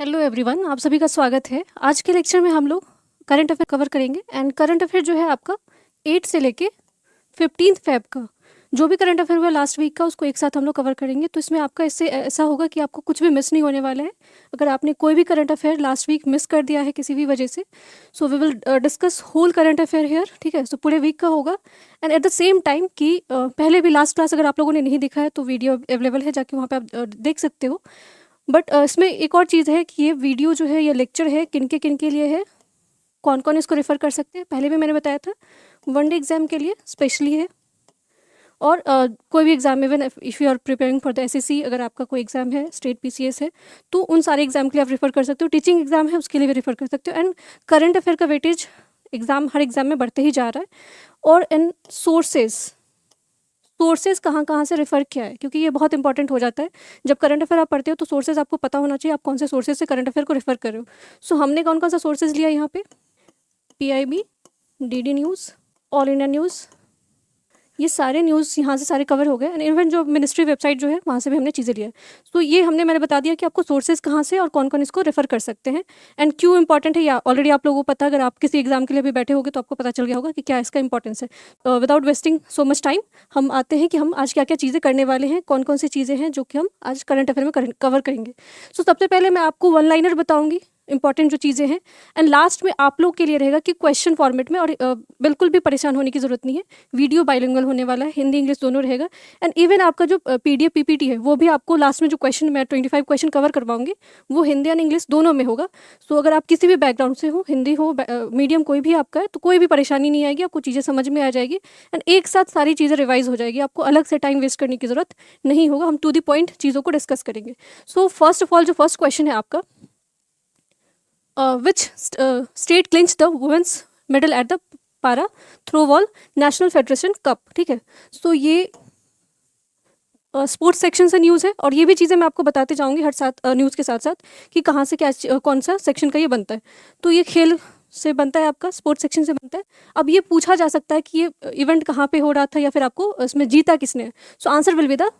Hello everyone, आप सभी का स्वागत है। आज के लेक्चर में हम लोग करंट अफेयर कवर करेंगे एंड करंट अफेयर जो है आपका 8 से लेके 15 फेब का जो भी करंट अफेयर हुआ लास्ट वीक का उसको एक साथ हम लोग कवर करेंगे। तो इसमें आपका इससे ऐसा होगा कि आपको कुछ भी मिस नहीं होने वाला है। अगर आपने कोई भी current affair last week miss कर दिया है किसी भी वजह से, so we will discuss whole current affair here, ठीक है। सो पूरे वीक का होगा and at the same time कि पहले भी लास्ट क्लास अगर आप लोगों ने नहीं देखा है तो वीडियो अवेलेबल है, जाके वहाँ पे आप देख सकते हो। बट इसमें एक और चीज़ है कि ये वीडियो जो है, ये लेक्चर है किन के लिए है, कौन कौन इसको रेफ़र कर सकते हैं। पहले भी मैंने बताया था, वनडे एग्ज़ाम के लिए स्पेशली है, और कोई भी exam, even if you are preparing for the SSC, अगर आपका कोई एग्ज़ाम है, स्टेट पीसीएस है, तो उन सारे एग्ज़ाम के लिए आप रेफ़र कर सकते हो। टीचिंग एग्ज़ाम है उसके लिए भी रेफ़र कर सकते हो। एंड करंट अफेयर का वेटेज हर एग्ज़ाम में बढ़ते ही जा रहा है। और इन सोर्सेज कहाँ कहाँ से रेफ़र किया है, क्योंकि ये बहुत इंपॉर्टेंट हो जाता है। जब करंट अफेयर आप पढ़ते हो तो सोर्सेज आपको पता होना चाहिए, आप कौन से सोर्सेज से करंट अफेयर को रेफ़र कर रहे हो। सो हमने कौन कौन सा सोर्सेज लिया यहाँ पे, PIB, DD news, all India news, ये सारे न्यूज़ यहाँ से सारे कवर हो गए। एंड इवन जो मिनिस्ट्री वेबसाइट जो है वहाँ से भी हमने चीज़ें लिया है। तो ये मैंने बता दिया कि आपको सोर्सेज कहाँ से और कौन कौन इसको रेफ़र कर सकते हैं एंड क्यों इंपॉर्टेंट है। या ऑलरेडी आप लोगों को पता, अगर आप किसी एग्जाम के लिए भी बैठे होगे तो आपको पता चल गया होगा कि क्या इसका इंपॉर्टेंस है। Without wasting so much time, हम आते हैं कि हम आज क्या क्या चीज़ें करने वाले हैं, कौन कौन सी चीज़ें हैं जो कि हम आज करंट अफेयर में कवर करेंगे। सो सबसे पहले मैं आपको वन लाइनर बताऊँगी, इंपॉर्टेंट जो चीज़ें हैं, एंड लास्ट में आप लोग के लिए रहेगा कि क्वेश्चन फॉर्मेट में। और बिल्कुल भी परेशान होने की ज़रूरत नहीं है, वीडियो बाइलिंगुअल होने वाला है, हिंदी इंग्लिश दोनों रहेगा। एंड इवन आपका जो पीडीएफ पीपीटी है वो भी आपको लास्ट में, जो क्वेश्चन मैं 25 क्वेश्चन कवर करवाऊंगी वो हिंदी एंड इंग्लिश दोनों में होगा। सो अगर आप किसी भी बैकग्राउंड से हो, हिंदी हो, मीडियम कोई भी आपका है, तो कोई भी परेशानी नहीं आएगी, आपको चीज़ें समझ में आ जाएगी एंड एक साथ सारी चीज़ें रिवाइज हो जाएगी। आपको अलग से टाइम वेस्ट करने की ज़रूरत नहीं होगा, हम टू द पॉइंट चीज़ों को डिस्कस करेंगे। सो फर्स्ट ऑफ ऑल जो फर्स्ट क्वेश्चन है आपका, which state clinched the women's medal at the para throwball national federation cup, ठीक है। सो ये स्पोर्ट्स सेक्शन से न्यूज़ है, और ये भी चीज़ें मैं आपको बताते जाऊंगी हर साथ न्यूज़ के साथ साथ कि कहाँ से क्या कौन सा सेक्शन का ये बनता है। तो ये खेल से बनता है, आपका स्पोर्ट्स सेक्शन से बनता है। अब ये पूछा जा सकता है कि ये इवेंट कहाँ पे हो रहा था, या फिर आपको इसमें जीता किसने। So answer will be the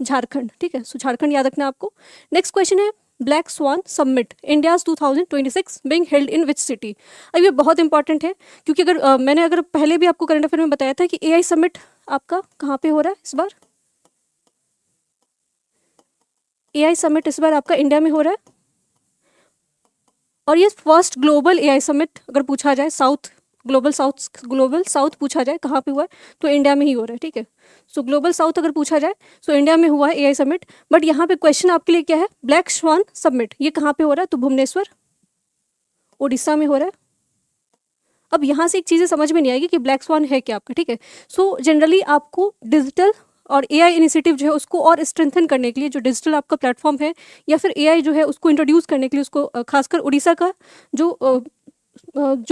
Jharkhand, ठीक है। सो झारखंड याद रखना आपको। नेक्स्ट क्वेश्चन है, black swan summit India's 2026 being held in which city. अब ये बहुत इंपॉर्टेंट है, क्योंकि मैंने पहले भी आपको करंट अफेयर में बताया था कि एआई समिट आपका कहाँ पे हो रहा है इस बार। एआई समिट इस बार आपका इंडिया में हो रहा है, और ये फर्स्ट ग्लोबल एआई समिट अगर पूछा जाए, ग्लोबल साउथ पूछा जाए कहाँ पे हुआ है, तो इंडिया में ही हो रहा है, ठीक है। सो ग्लोबल साउथ अगर पूछा जाए सो इंडिया में हुआ है एआई समिट। बट यहाँ पे क्वेश्चन आपके लिए क्या है, ब्लैक स्वान समिट ये कहाँ पे हो रहा है, तो भुवनेश्वर, उड़ीसा में हो रहा है। अब यहाँ से एक चीज़ें समझ में नहीं आएगी कि ब्लैक स्वान है क्या आपका, ठीक है। सो जनरली आपको डिजिटल और एआई इनिशिएटिव जो है उसको और स्ट्रेंथन करने के लिए, जो डिजिटल आपका प्लेटफॉर्म है या फिर एआई जो है उसको इंट्रोड्यूस करने के लिए, उसको खासकर उड़ीसा का जो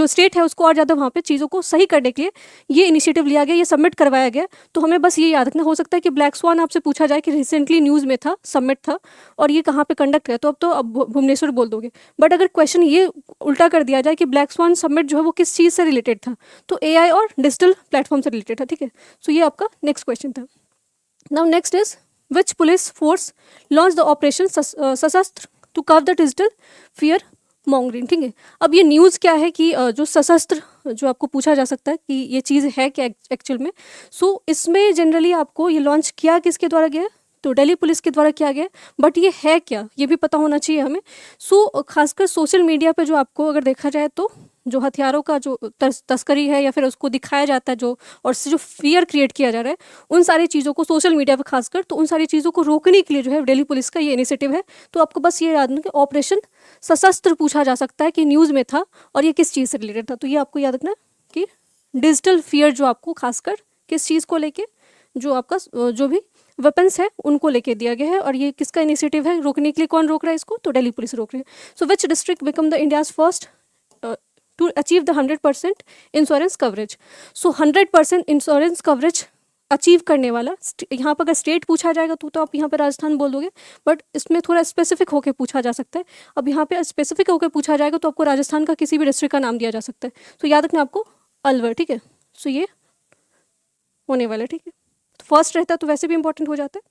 स्टेट है उसको और ज़्यादा वहाँ पे चीज़ों को सही करने के लिए ये इनिशिएटिव लिया गया, ये सबमिट करवाया गया। तो हमें बस ये याद रखना, हो सकता है कि ब्लैक स्वान आपसे पूछा जाए कि रिसेंटली न्यूज़ में था, सबमिट था, और ये कहाँ पे कंडक्ट है, तो अब भुवनेश्वर बोल दोगे। बट अगर क्वेश्चन ये उल्टा कर दिया जाए कि ब्लैक स्वान सबमिट जो है वो किस चीज़ से रिलेटेड था, तो एआई और डिजिटल प्लेटफॉर्म से रिलेटेड था, ठीक है। सो ये आपका नेक्स्ट क्वेश्चन था। Now next is, which police force launch the operation Sashastra to curb the digital fear mongering, ठीक है। अब ये न्यूज़ क्या है कि जो सशस्त्र, जो आपको पूछा जा सकता है कि ये चीज़ है क्या एक्चुअल में। सो इसमें जनरली आपको ये लॉन्च किया किसके द्वारा गया है, तो दिल्ली पुलिस के द्वारा किया गया। बट ये है क्या, ये भी पता होना चाहिए हमें। सो खासकर सोशल मीडिया पे जो आपको अगर देखा जाए तो जो हथियारों का जो तस्करी है या फिर उसको दिखाया जाता है, जो और जो फियर क्रिएट किया जा रहा है, उन सारी चीज़ों को सोशल मीडिया पर खासकर, तो उन सारी चीज़ों को रोकने के लिए जो है दिल्ली पुलिस का ये इनिशिएटिव है। तो आपको बस ये याद रखना कि ऑपरेशन सशस्त्र पूछा जा सकता है कि न्यूज़ में था और ये किस चीज़ से रिलेटेड था। तो ये आपको याद रखना कि डिजिटल फियर जो आपको खासकर किस चीज़ को लेके, जो आपका जो भी वेपन्स है उनको लेके दिया गया है, और ये किसका इनिशिएटिव है, रोकने के लिए कौन रोक रहा है इसको, तो दिल्ली पुलिस रोक रही है। So which district become the India's first to achieve the 100% insurance coverage. So 100% insurance coverage achieve करने वाला, यहाँ पर अगर स्टेट पूछा जाएगा तो आप यहाँ पर राजस्थान बोल दोगे, बट इसमें थोड़ा स्पेसिफिक होकर पूछा जा सकता है। अब यहाँ पे स्पेसिफिक होकर पूछा जाएगा तो आपको राजस्थान का किसी भी डिस्ट्रिक्ट का नाम दिया जा सकता है। तो याद रखना आपको अलवर, ठीक है। सो ये होने वाला है, ठीक है। तो फर्स्ट रहता है तो वैसे भी इंपॉर्टेंट हो जाता है।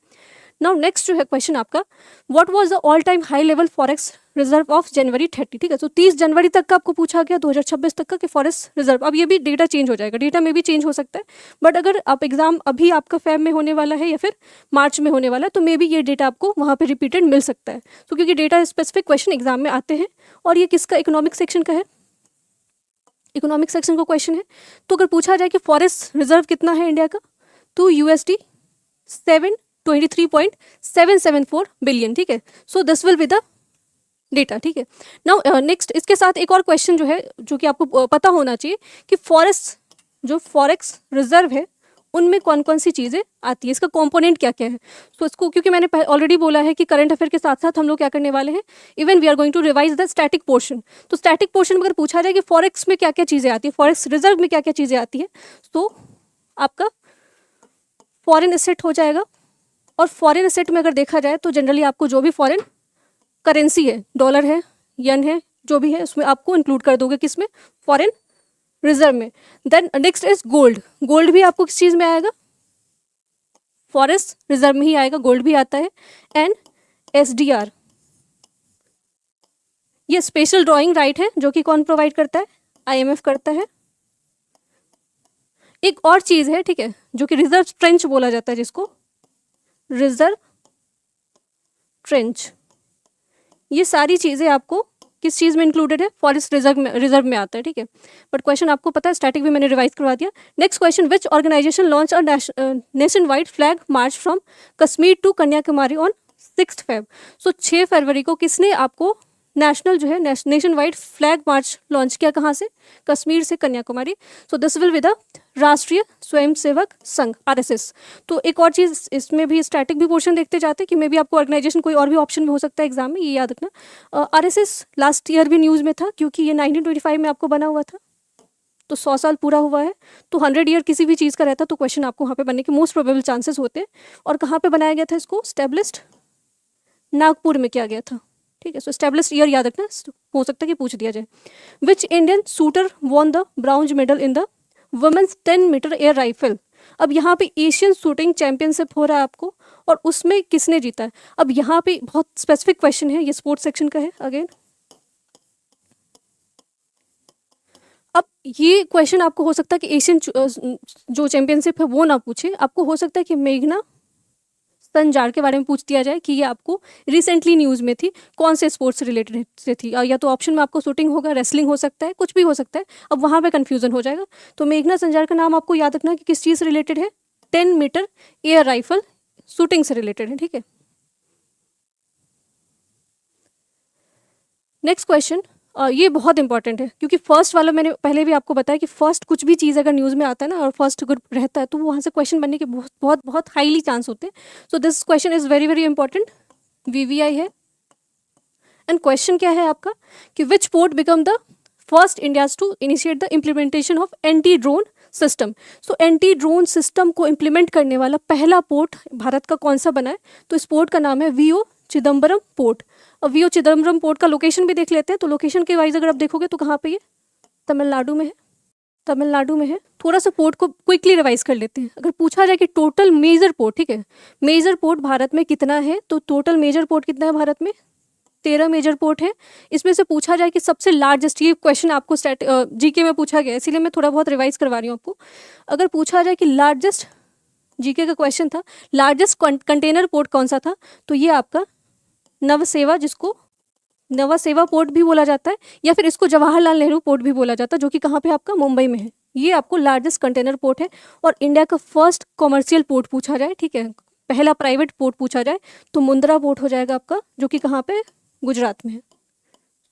नाउ नेक्स्ट जो है क्वेश्चन आपका, what was the all time high level forex reserve of January 30, ठीक है। तो 30 जनवरी तक का आपको पूछा गया 2026 तक का कि फॉरेस्ट रिजर्व। अब ये भी डेटा चेंज हो जाएगा, डेटा में भी चेंज हो सकता है, बट अगर आप एग्जाम अभी आपका फेब में होने वाला है या फिर मार्च में होने वाला है तो मे बी ये डेटा आपको वहाँ पे रिपीटेड मिल सकता है। तो क्योंकि डेटा स्पेसिफिक क्वेश्चन एग्जाम में आते हैं, और ये किसका, इकोनॉमिक सेक्शन का है, इकोनॉमिक सेक्शन का क्वेश्चन है। तो अगर पूछा जाए कि फॉरेस्ट रिजर्व कितना है इंडिया का, तो USD 723.774 बिलियन, ठीक है। सो this will be the data, ठीक है। नाउ नेक्स्ट इसके साथ एक और क्वेश्चन जो है, जो कि आपको पता होना चाहिए कि फॉरेस्ट जो फॉरेक्स रिजर्व है उनमें कौन कौन सी चीज़ें आती है, इसका कंपोनेंट क्या क्या है। तो इसको क्योंकि मैंने ऑलरेडी बोला है कि करंट अफेयर के साथ साथ हम लोग क्या करने वाले हैं, even we are going to revise the static portion. तो स्टैटिक पोर्शन में अगर पूछा जाए कि फॉरेक्स में क्या क्या चीज़ें आती है, फॉरेक्स रिजर्व में क्या क्या चीज़ें आती है, तो आपका फॉरेन एसेट हो जाएगा। और फॉरेन एसेट में अगर देखा जाए तो जनरली आपको जो भी फॉरेन करेंसी है, डॉलर है, येन है, जो भी है उसमें आपको इंक्लूड कर दोगे, किसमें, फॉरेन रिजर्व में। Then next is gold, gold भी आपको किस चीज़ में आएगा, फॉरेस्ट रिजर्व में ही आएगा, गोल्ड भी आता है। एंड SDR, ये स्पेशल ड्राइंग राइट है जो कि कौन प्रोवाइड करता है, IMF करता है। एक और चीज़ है, ठीक है, जो कि रिजर्व ट्रेंच बोला जाता है, जिसको रिजर्व ट्रेंच। ये सारी चीज़ें आपको किस चीज़ में इंक्लूडेड है, फॉरेस्ट रिजर्व में आता है, ठीक है। बट क्वेश्चन आपको पता है, स्टैटिक भी मैंने रिवाइज करवा दिया। Next question, which organisation launch a nation wide flag march from Kashmir to Kanyakumari on 6 Feb। So 6 फरवरी को किसने आपको नेशनल जो है nation wide flag march launch किया, कहाँ से, कश्मीर से Kanyakumari. So this will be the Rashtriya Swayamsevak संघ, RSS। तो एक और चीज़ इसमें भी स्टैटिक भी पोर्शन देखते जाते हैं कि मे बी आपको ऑर्गेनाइजेशन कोई और भी ऑप्शन में हो सकता है एग्जाम में, ये याद रखना। RSS लास्ट ईयर भी न्यूज़ में था क्योंकि ये 1925 में आपको बना हुआ था, तो 100 साल पूरा हुआ है। तो 100 ईयर किसी भी चीज़ का रहता तो क्वेश्चन आपको वहाँ पे बनने के मोस्ट प्रोबेबल चांसेस होते हैं। और कहाँ पे बनाया गया था इसको, स्टैब्लिश्ड नागपुर में किया गया था, ठीक है। सो स्टैब्लिश्ड ईयर याद रखना, हो सकता है कि पूछ दिया जाए। Which Indian shooter won the bronze medal in the women's 10 metre air rifle. अब यहाँ पे एशियन शूटिंग चैंपियनशिप हो रहा है आपको, और उसमें किसने जीता है। अब यहाँ पे बहुत स्पेसिफिक क्वेश्चन है, ये स्पोर्ट्स सेक्शन का है अगेन। अब ये क्वेश्चन आपको हो सकता है कि एशियन जो चैंपियनशिप है वो ना पूछे, आपको हो सकता है कि मेघना संजार के बारे में पूछ दिया जाए कि ये आपको रिसेंटली न्यूज़ में थी, कौन से स्पोर्ट्स से रिलेटेड से थी। या तो ऑप्शन में आपको शूटिंग होगा, रेसलिंग हो सकता है, कुछ भी हो सकता है। अब वहाँ पे कन्फ्यूजन हो जाएगा। तो मेघना संजार का नाम आपको याद रखना कि किस चीज़ से रिलेटेड है, 10 मीटर एयर राइफल शूटिंग से रिलेटेड है, ठीक है। नेक्स्ट क्वेश्चन, ये बहुत इंपॉर्टेंट है क्योंकि फर्स्ट वाला मैंने पहले भी आपको बताया कि फर्स्ट कुछ भी चीज़ अगर न्यूज़ में आता है ना और फर्स्ट अगर रहता है तो वहाँ से क्वेश्चन बनने के बहुत बहुत बहुत हाईली चांस होते हैं। So this question is very very important, VVI है। एंड क्वेश्चन क्या है आपका कि which port become the first India's to initiate the implementation of anti drone system. So anti drone system को इम्प्लीमेंट करने वाला पहला पोर्ट भारत का कौन सा बना है, तो इस पोर्ट का नाम है VO चिदम्बरम पोर्ट। अब VO चिदम्बरम पोर्ट का लोकेशन भी देख लेते हैं। तो लोकेशन के वाइज अगर आप देखोगे तो कहाँ पे ये, तमिलनाडु में है, तमिलनाडु में है। थोड़ा सा पोर्ट को क्विकली रिवाइज कर लेते हैं। अगर पूछा जाए कि टोटल मेजर पोर्ट, ठीक है, मेजर पोर्ट भारत में कितना है, तो टोटल मेजर पोर्ट कितना है भारत में, 13 मेजर पोर्ट है। इसमें से पूछा जाए कि सबसे लार्जेस्ट, ये क्वेश्चन आपको GK में पूछा गया, इसीलिए मैं थोड़ा बहुत रिवाइज करवा रही हूँ आपको। अगर पूछा जाए कि लार्जेस्ट, GK का क्वेश्चन था, लार्जेस्ट कंटेनर पोर्ट कौन सा था, तो ये आपका नवसेवा, जिसको नवासेवा पोर्ट भी बोला जाता है, या फिर इसको जवाहरलाल नेहरू पोर्ट भी बोला जाता है, जो कि कहाँ पे आपका मुंबई में है। ये आपको लार्जेस्ट कंटेनर पोर्ट है। और इंडिया का फर्स्ट कॉमर्शियल पोर्ट पूछा जाए, ठीक है, पहला प्राइवेट पोर्ट पूछा जाए तो मुंद्रा पोर्ट हो जाएगा आपका, जो कि कहाँ पे, गुजरात में है।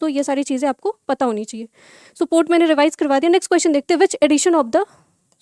तो ये सारी चीज़ें आपको पता होनी चाहिए। सो पोर्ट मैंने रिवाइज करवा दिया। नेक्स्ट क्वेश्चन देखते हैं, which edition of the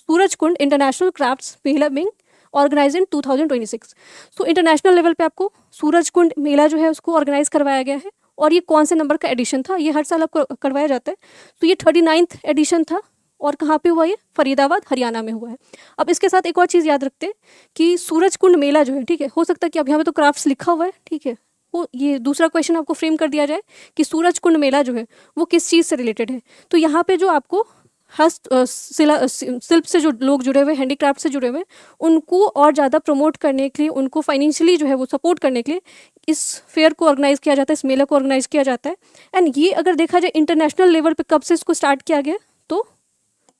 Surajkund international crafts Mela being organise in 2026। So international level पे आपको सूरजकुंड मेला जो है उसको ऑर्गेनाइज करवाया गया है। और ये कौन से नंबर का एडिशन था, ये हर साल आपको करवाया जाता है। तो ये 39th एडिशन था। और कहाँ पे हुआ, ये फरीदाबाद हरियाणा में हुआ है। अब इसके साथ एक और चीज़ याद रखते हैं कि सूरजकुंड मेला जो है, ठीक है, हो सकता है कि अब यहाँ पे तो क्राफ्ट्स लिखा हुआ है, ठीक है, वो ये दूसरा क्वेश्चन आपको फ्रेम कर दिया जाए कि सूरजकुंड मेला जो है वो किस चीज़ से रिलेटेड है। तो यहाँ पे जो आपको शिल्प से जो लोग जुड़े हुए, हैंडीक्राफ्ट से जुड़े हुए हैं, उनको और ज़्यादा प्रमोट करने के लिए, उनको फाइनेंशियली जो है वो सपोर्ट करने के लिए इस फेयर को ऑर्गेनाइज़ किया जाता है, इस मेला को ऑर्गेनाइज़ किया जाता है। एंड ये अगर देखा जाए इंटरनेशनल लेवल पे कब से इसको स्टार्ट किया गया, तो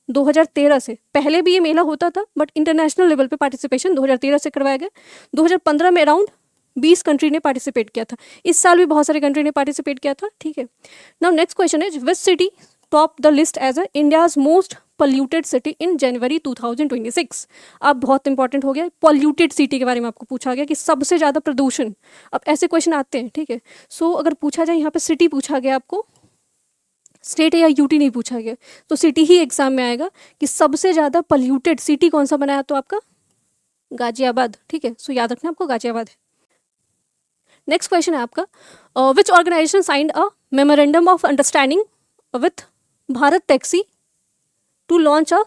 2013 से। पहले भी ये मेला होता था बट इंटरनेशनल लेवल पे पार्टिसिपेशन 2013 से करवाया गया। 2015 में अराउंड 20 कंट्री ने पार्टिसिपेट किया था। इस साल भी बहुत सारे कंट्री ने पार्टिसिपेट किया था, ठीक है। नाउ नेक्स्ट क्वेश्चन है, which city top the list as a India's most polluted city in January 2026। अब बहुत इंपॉर्टेंट हो गया, पॉल्यूटेड सिटी के बारे में आपको पूछा गया कि सबसे ज़्यादा प्रदूषण। अब ऐसे क्वेश्चन आते हैं, ठीक है। सो अगर पूछा जाए यहाँ पे सिटी पूछा गया आपको, स्टेट या यूटी नहीं पूछा गया, तो सिटी ही एग्जाम में आएगा कि सबसे ज़्यादा पॉल्यूटेड सिटी कौन सा बनाया, तो आपका गाजियाबाद, ठीक है। सो याद रखना आपको गाजियाबाद है। नेक्स्ट क्वेश्चन है आपका, which organisation signed a memorandum of understanding with Bharat taxi to launch a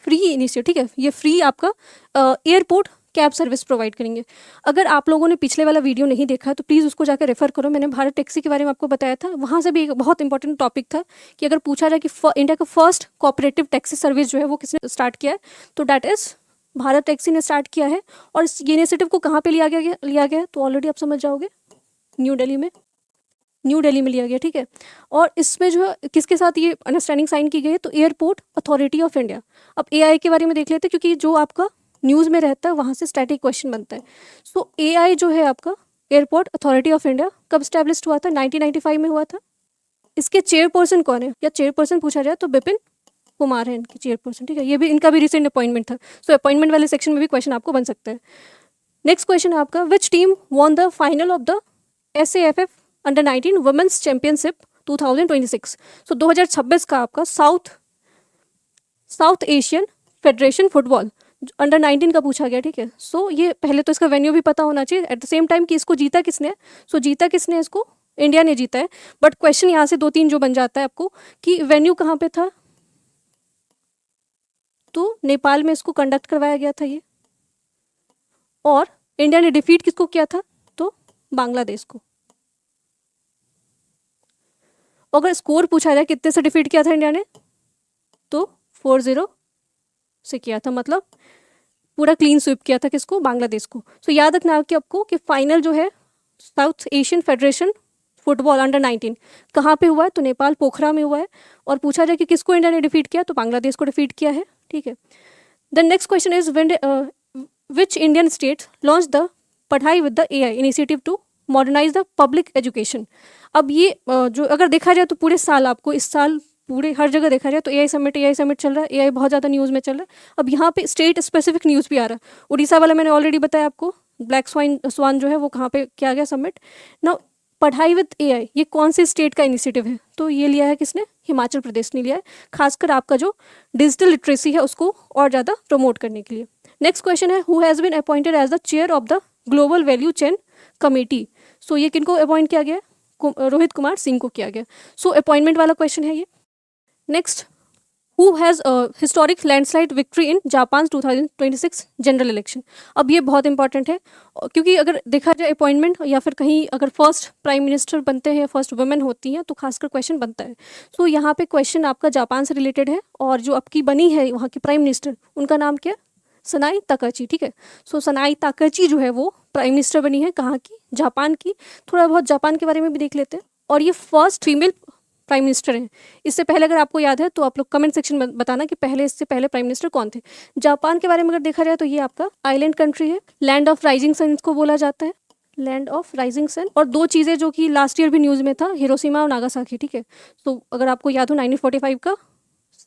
free initiative, ठीक है। ये फ्री आपका एयरपोर्ट कैब सर्विस प्रोवाइड करेंगे। अगर आप लोगों ने पिछले वाला वीडियो नहीं देखा तो प्लीज़ उसको जाकर रेफर करो, मैंने भारत टैक्सी के बारे में आपको बताया था। वहाँ से भी एक बहुत इंपॉर्टेंट टॉपिक था कि अगर पूछा जाए कि इंडिया का फर्स्ट कोऑपरेटिव टैक्सी सर्विस जो है वो किसने स्टार्ट किया है, तो डैट इज़ भारत टैक्सी ने स्टार्ट किया है। और इस इनिशिएटिव को कहाँ पर लिया गया तो ऑलरेडी आप समझ जाओगे, न्यू दिल्ली में लिया गया, ठीक है। और इसमें जो है किसके साथ ये अंडरस्टैंडिंग साइन की गई है, तो एयरपोर्ट अथॉरिटी ऑफ इंडिया। अब एआई के बारे में देख लेते हैं, क्योंकि जो आपका न्यूज़ में रहता है वहाँ से स्टैटिक क्वेश्चन बनता है। सो एआई जो है आपका एयरपोर्ट अथॉरिटी ऑफ इंडिया कब स्टैब्लिश हुआ था, 1995 में हुआ था। इसके चेयरपर्सन कौन है, या चेयरपर्सन पूछा जाए तो बिपिन कुमार है इनके चेयरपर्सन, ठीक है। ये भी इनका भी रिसेंट अपॉइंटमेंट था। सो अपॉइंटमेंट वाले सेक्शन में भी क्वेश्चन आपको बन सकता है। नेक्स्ट क्वेश्चन है आपका, which team won the final of the SAFF under nineteen women's championship 2026। So 2026 का आपका South Asian federation football under nineteen का पूछा गया, ठीक है। सो ये पहले तो इसका वेन्यू भी पता होना चाहिए, एट द सेम टाइम कि इसको जीता किसने है। सो जीता किसने, इसको इंडिया ने जीता है। बट क्वेश्चन यहाँ से 2-3 जो बन जाता है आपको कि वेन्यू कहाँ पे था, तो नेपाल में इसको कंडक्ट करवाया गया था ये। और इंडिया ने डिफीट किसको किया था, तो बांग्लादेश को। अगर स्कोर पूछा जाए कितने से डिफीट किया था इंडिया ने, तो 4-0 से किया था, मतलब पूरा क्लीन स्वीप किया था किसको, बांग्लादेश को। सो याद रखना कि आपको कि फाइनल जो है south Asian federation football under-19 कहाँ पे हुआ है, तो नेपाल पोखरा में हुआ है। और पूछा जाए कि किसको इंडिया ने डिफीट किया, तो बांग्लादेश को डिफीट किया है, ठीक है। The next question is which Indian state launch the Padhai with the AI initiative to modernise the public education. अब ये जो अगर देखा जाए तो पूरे साल आपको, इस साल पूरे हर जगह देखा जाए तो AI समिट चल रहा है, AI बहुत ज़्यादा न्यूज़ में चल रहा है। अब यहाँ पे स्टेट स्पेसिफिक न्यूज़ भी आ रहा है। उड़ीसा वाला मैंने ऑलरेडी बताया आपको, ब्लैक स्वान जो है वो कहाँ पे किया गया समिट। ना पढ़ाई विद AI ये कौन से स्टेट का इनिशिएटिव है, तो ये लिया है किसने, हिमाचल प्रदेश ने लिया है, खासकर आपका जो डिजिटल लिटरेसी है उसको और ज़्यादा प्रमोट करने के लिए। नेक्स्ट क्वेश्चन है, who has been appointed as the chair of the global value chain committee. So ये किनको अपॉइंट किया गया, रोहित कुमार सिंह को किया गया। सो अपॉइंटमेंट वाला क्वेश्चन है ये। Next, who has historic landslide victory in Japan 2026 general election. अब ये बहुत इंपॉर्टेंट है, क्योंकि अगर देखा जाए अपॉइंटमेंट या फिर कहीं अगर फर्स्ट प्राइम मिनिस्टर बनते हैं या फर्स्ट वुमेन होती हैं तो खासकर क्वेश्चन बनता है। सो यहाँ पे क्वेश्चन आपका जापान से रिलेटेड है, और जो आपकी बनी है वहाँ की प्राइम मिनिस्टर, उनका नाम क्या है, सनाई ताकाची, ठीक है। सो सनाई ताकाची जो है वो प्राइम मिनिस्टर बनी है, कहाँ की, जापान की। थोड़ा बहुत जापान के बारे में भी देख लेते हैं। और ये फर्स्ट फीमेल प्राइम मिनिस्टर हैं। इससे पहले अगर आपको याद है तो आप लोग कमेंट सेक्शन में बताना कि इससे पहले प्राइम मिनिस्टर कौन थे। जापान के बारे में अगर देखा जाए तो ये आपका आइलैंड कंट्री है, लैंड ऑफ राइजिंग सन इसको बोला जाता है, लैंड ऑफ राइजिंग सन। और 2 चीज़ें जो कि लास्ट ईयर भी न्यूज़ में था, हिरोशिमा और नागासाकी, ठीक है। तो अगर आपको याद हो 1945 का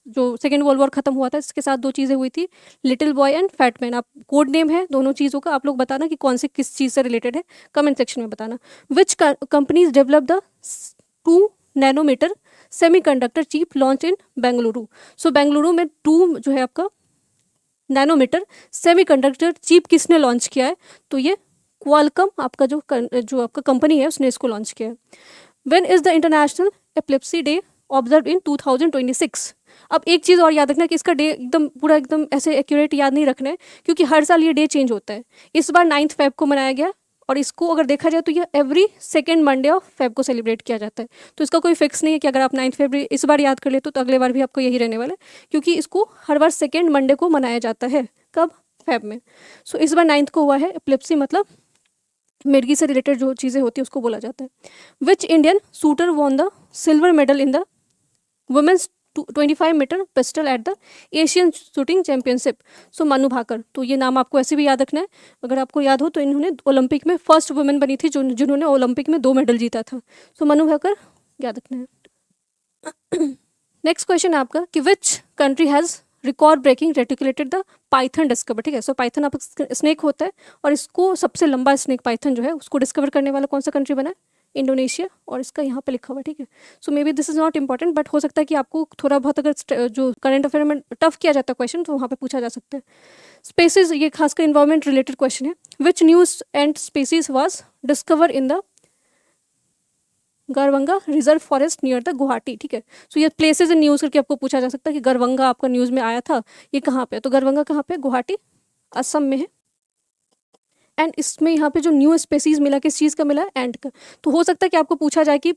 जो सेकेंड वर्ल्ड वॉर खत्म हुआ था, इसके साथ 2 चीज़ें हुई थी, little boy and fat man. आप कोड नेम है दोनों चीज़ों का, आप लोग बताना कि कौन से किस चीज़ से रिलेटेड है, कमेंट सेक्शन में बताना। Which companies develop the 2 nanometre semiconductor chip launch in Bengaluru. So Bengaluru में 2 जो है आपका नैनोमीटर सेमीकंडक्टर चिप किसने लॉन्च किया है, तो ये क्वालकॉम आपका जो आपका कंपनी है उसने इसको लॉन्च किया है। When is the international epilepsy day observe in 2026। अब एक चीज़ और याद रखना कि इसका डे एकदम ऐसे एक्यूरेट याद नहीं रखना है, क्योंकि हर साल ये डे चेंज होता है। इस बार 9 फ़रवरी को मनाया गया और इसको अगर देखा जाए तो ये every second Monday of Feb को सेलिब्रेट किया जाता है। तो इसका कोई फिक्स नहीं है कि अगर आप 9 फरवरी इस बार याद कर लेते तो अगले बार भी आपको यही रहने वाला है, क्योंकि इसको हर बार सेकेंड मंडे को मनाया जाता है। कब? फेब में। सो इस बार 9 को हुआ है। एपिलेप्सी मतलब मिर्गी से रिलेटेड जो चीज़ें होती है उसको बोला जाता है। Which Indian shooter won the silver medal in the women's 25 metre pistol at the Asian shooting championship? So Manu Bhaker. तो ये नाम आपको ऐसे भी याद रखना है, अगर आपको याद हो तो इन्होंने ओलंपिक में फर्स्ट वुमेन बनी थी जिन्होंने ओलंपिक में 2 मेडल जीता था। सो मनु भाकर याद रखना है। नेक्स्ट क्वेश्चन है आपका कि which country has record breaking reticulated the python discover? ठीक है, सो पाइथन आप स्नेक होता है और इसको सबसे लंबा स्नेक पाइथन जो है उसको डिस्कवर करने वाला कौन सा कंट्री बना है? इंडोनेशिया। और इसका यहाँ पे लिखा हुआ है, ठीक है। So maybe this is not important, but हो सकता है कि आपको थोड़ा बहुत अगर जो करंट अफेयर में टफ किया जाता है क्वेश्चन तो वहाँ पे पूछा जा सकता है। स्पेसिस, ये खासकर इन्वायरमेंट रिलेटेड क्वेश्चन है। Which new ant species was discover in the Garbhanga reserve forest near the Guwahati? ठीक है, सो ये प्लेसेस इन न्यूज़ करके आपको पूछा जा सकता है कि गरवंगा आपका न्यूज़ में आया था, ये कहाँ पे है? तो गरवंगा कहाँ पे? गुवाहाटी, असम में है। एंड इसमें यहाँ पे जो न्यू स्पेसीज मिला, किस चीज़ का मिला? एंट का। तो हो सकता है कि आपको पूछा जाए कि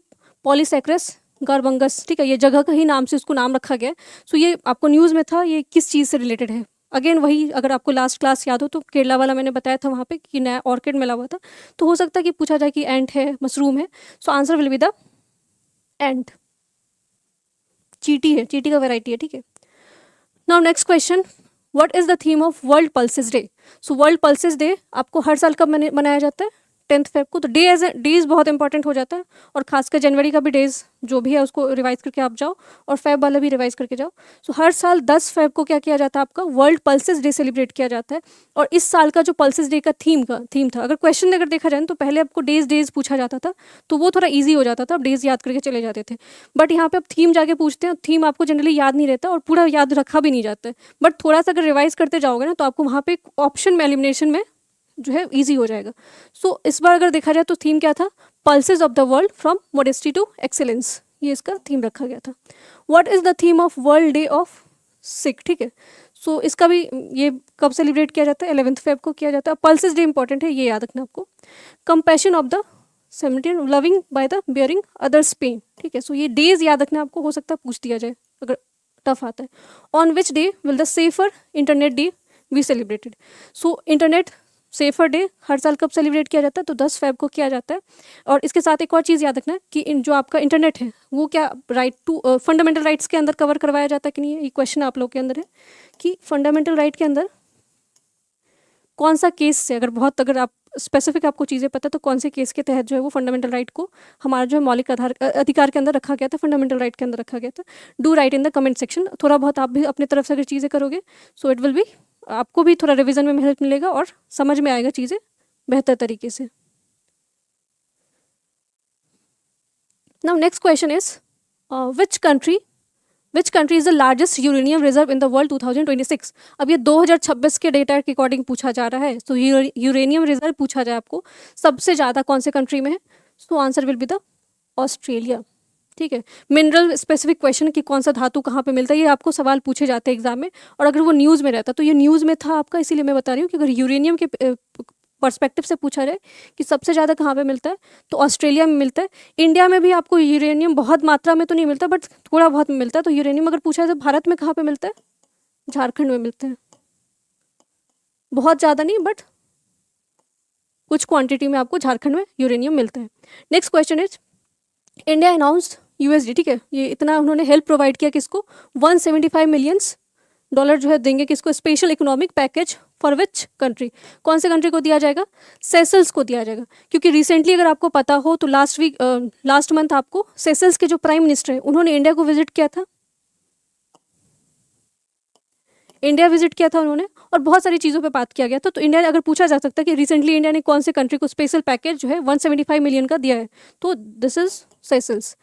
पॉलीसेक्रेस गारबंगस, ठीक है, ये जगह का ही नाम से उसको नाम रखा गया। सो ये आपको न्यूज़ में था, ये किस चीज़ से रिलेटेड है? अगेन वही, अगर आपको लास्ट क्लास याद हो तो केरला वाला मैंने बताया था वहाँ पे कि नया ऑर्किड मिला हुआ था। तो हो सकता है कि पूछा जाए कि एंट है, मशरूम है। So answer will be the ant. चीटी है, चीटी का वेराइटी है, ठीक है। Now next question, what is the theme of world pulses day? So world pulses day आपको हर साल कब मनाया जाता है? 10 फेब को। तो डेज बहुत इंपॉर्टेंट हो जाता है, और खासकर जनवरी का भी डेज जो भी है उसको रिवाइज करके आप जाओ, और फेब वाला भी रिवाइज करके जाओ। सो हर साल 10 फेब को क्या किया जाता है? आपका वर्ल्ड पल्सेस डे सेलिब्रेट किया जाता है। और इस साल का जो पल्सेस डे का थीम था, अगर क्वेश्चन अगर देखा जाए तो पहले आपको डेज पूछा जाता था, तो वो थोड़ा ईजी हो जाता था, आप डेज याद करके चले जाते थे। बट यहाँ पे अब थीम जाके पूछते हैं, थीम आपको जनरली याद नहीं रहता और पूरा याद रखा भी नहीं जाता है। बट थोड़ा सा अगर रिवाइज करते जाओगे ना तो आपको वहाँ पे ऑप्शन में एलिमिनेशन में जो है इजी हो जाएगा। सो इस बार अगर देखा जाए तो थीम क्या था? Pulses of the world from modesty to excellence, ये इसका थीम रखा गया था। What is the theme of world day of Sikh? ठीक है, सो इसका भी ये कब सेलिब्रेट किया जाता है? 11 फेब को किया जाता है। पल्सेस डे इंपॉर्टेंट है, ये याद रखना आपको। Compassion of the 17 loving by the bearing others pain, ठीक है। सो ये डेज याद रखना आपको, हो सकता है पूछ दिया जाए अगर टफ आता है। On which day will the safer internet day be celebrated? So internet safer day हर साल कब सेलिब्रेट किया जाता है? तो 10 फेब को किया जाता है। और इसके साथ एक और चीज़ याद रखना है कि जो आपका इंटरनेट है वो क्या राइट टू फंडामेंटल राइट्स के अंदर कवर करवाया जाता है कि नहीं है? ये क्वेश्चन आप लोग के अंदर है कि फंडामेंटल राइट के अंदर कौन सा केस से, अगर आप स्पेसिफिक आपको चीज़ें पता है तो कौन से केस के तहत जो है वो फंडामेंटल राइट को हमारा जो है मौलिक अधिकार के अंदर रखा गया था, फंडामेंटल राइट के अंदर रखा गया था। Do right in the comment section. थोड़ा बहुत आप भी अपनी तरफ से अगर चीज़ें करोगे सो इट विल बी, आपको भी थोड़ा रिवीजन में हेल्प मिलेगा और समझ में आएगा चीज़ें बेहतर तरीके से। Now next question is which country is the largest uranium reserve in the world 2026? अब ये 2026 के डेटा के अकॉर्डिंग पूछा जा रहा है। तो यूरेनियम रिजर्व पूछा जाए आपको सबसे ज़्यादा कौन से कंट्री में है? So answer will be the Australia, ठीक है। मिनरल स्पेसिफिक क्वेश्चन कि कौन सा धातु कहाँ पे मिलता है, ये आपको सवाल पूछे जाते हैं एग्जाम में, और अगर वो न्यूज़ में रहता तो ये न्यूज़ में था आपका, इसीलिए मैं बता रही हूँ कि अगर यूरेनियम के पर्सपेक्टिव से पूछा जाए कि सबसे ज़्यादा कहाँ पे मिलता है तो ऑस्ट्रेलिया में मिलता है। इंडिया में भी आपको यूरेनियम बहुत मात्रा में तो नहीं मिलता, बट थोड़ा बहुत मिलता है। तो यूरेनियम अगर पूछा जाए तो भारत में कहाँ पे मिलता है? झारखंड में मिलता है। बहुत ज़्यादा नहीं, बट कुछ क्वांटिटी में आपको झारखंड में यूरेनियम मिलता है। Next question is India announced USD, ठीक है, ये इतना उन्होंने हेल्प प्रोवाइड किया किसको? 175 मिलियन डॉलर जो है देंगे किसको? Special economic package for which country? कौन से कंट्री को दिया जाएगा? सेशल्स को दिया जाएगा। क्योंकि रिसेंटली अगर आपको पता हो तो लास्ट मंथ आपको सेशल्स के जो प्राइम मिनिस्टर हैं उन्होंने इंडिया को विजिट किया था, उन्होंने, और बहुत सारी चीज़ों पे बात किया गया था। तो इंडिया अगर पूछा जा सकता है कि रिसेंटली इंडिया ने कौन से कंट्री को स्पेशल पैकेज जो है 175 मिलियन का दिया है, तो this is Seychelles.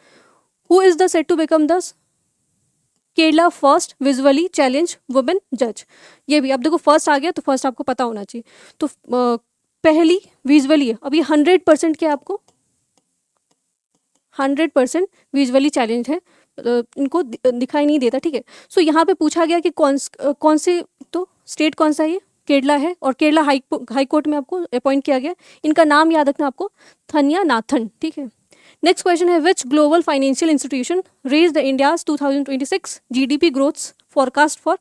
Who is the set to become the Kerala first visually challenge women जज? ये भी अब देखो फर्स्ट आ गया तो फर्स्ट आपको पता होना चाहिए। तो पहली विजुअली है। अब ये 100% क्या आपको 100% विजुअली चैलेंज है, इनको दिखाई नहीं देता, ठीक है। सो यहाँ पे पूछा गया कि कौन से, तो स्टेट कौन सा है ये? केरला है, और केरला हाई कोर्ट में आपको अपॉइंट किया गया। इनका नाम याद रखना आपको, थन्यानाथन, ठीक है। नेक्स्ट क्वेश्चन है, which global financial institution raise the India's 2026 GDP growth forecast for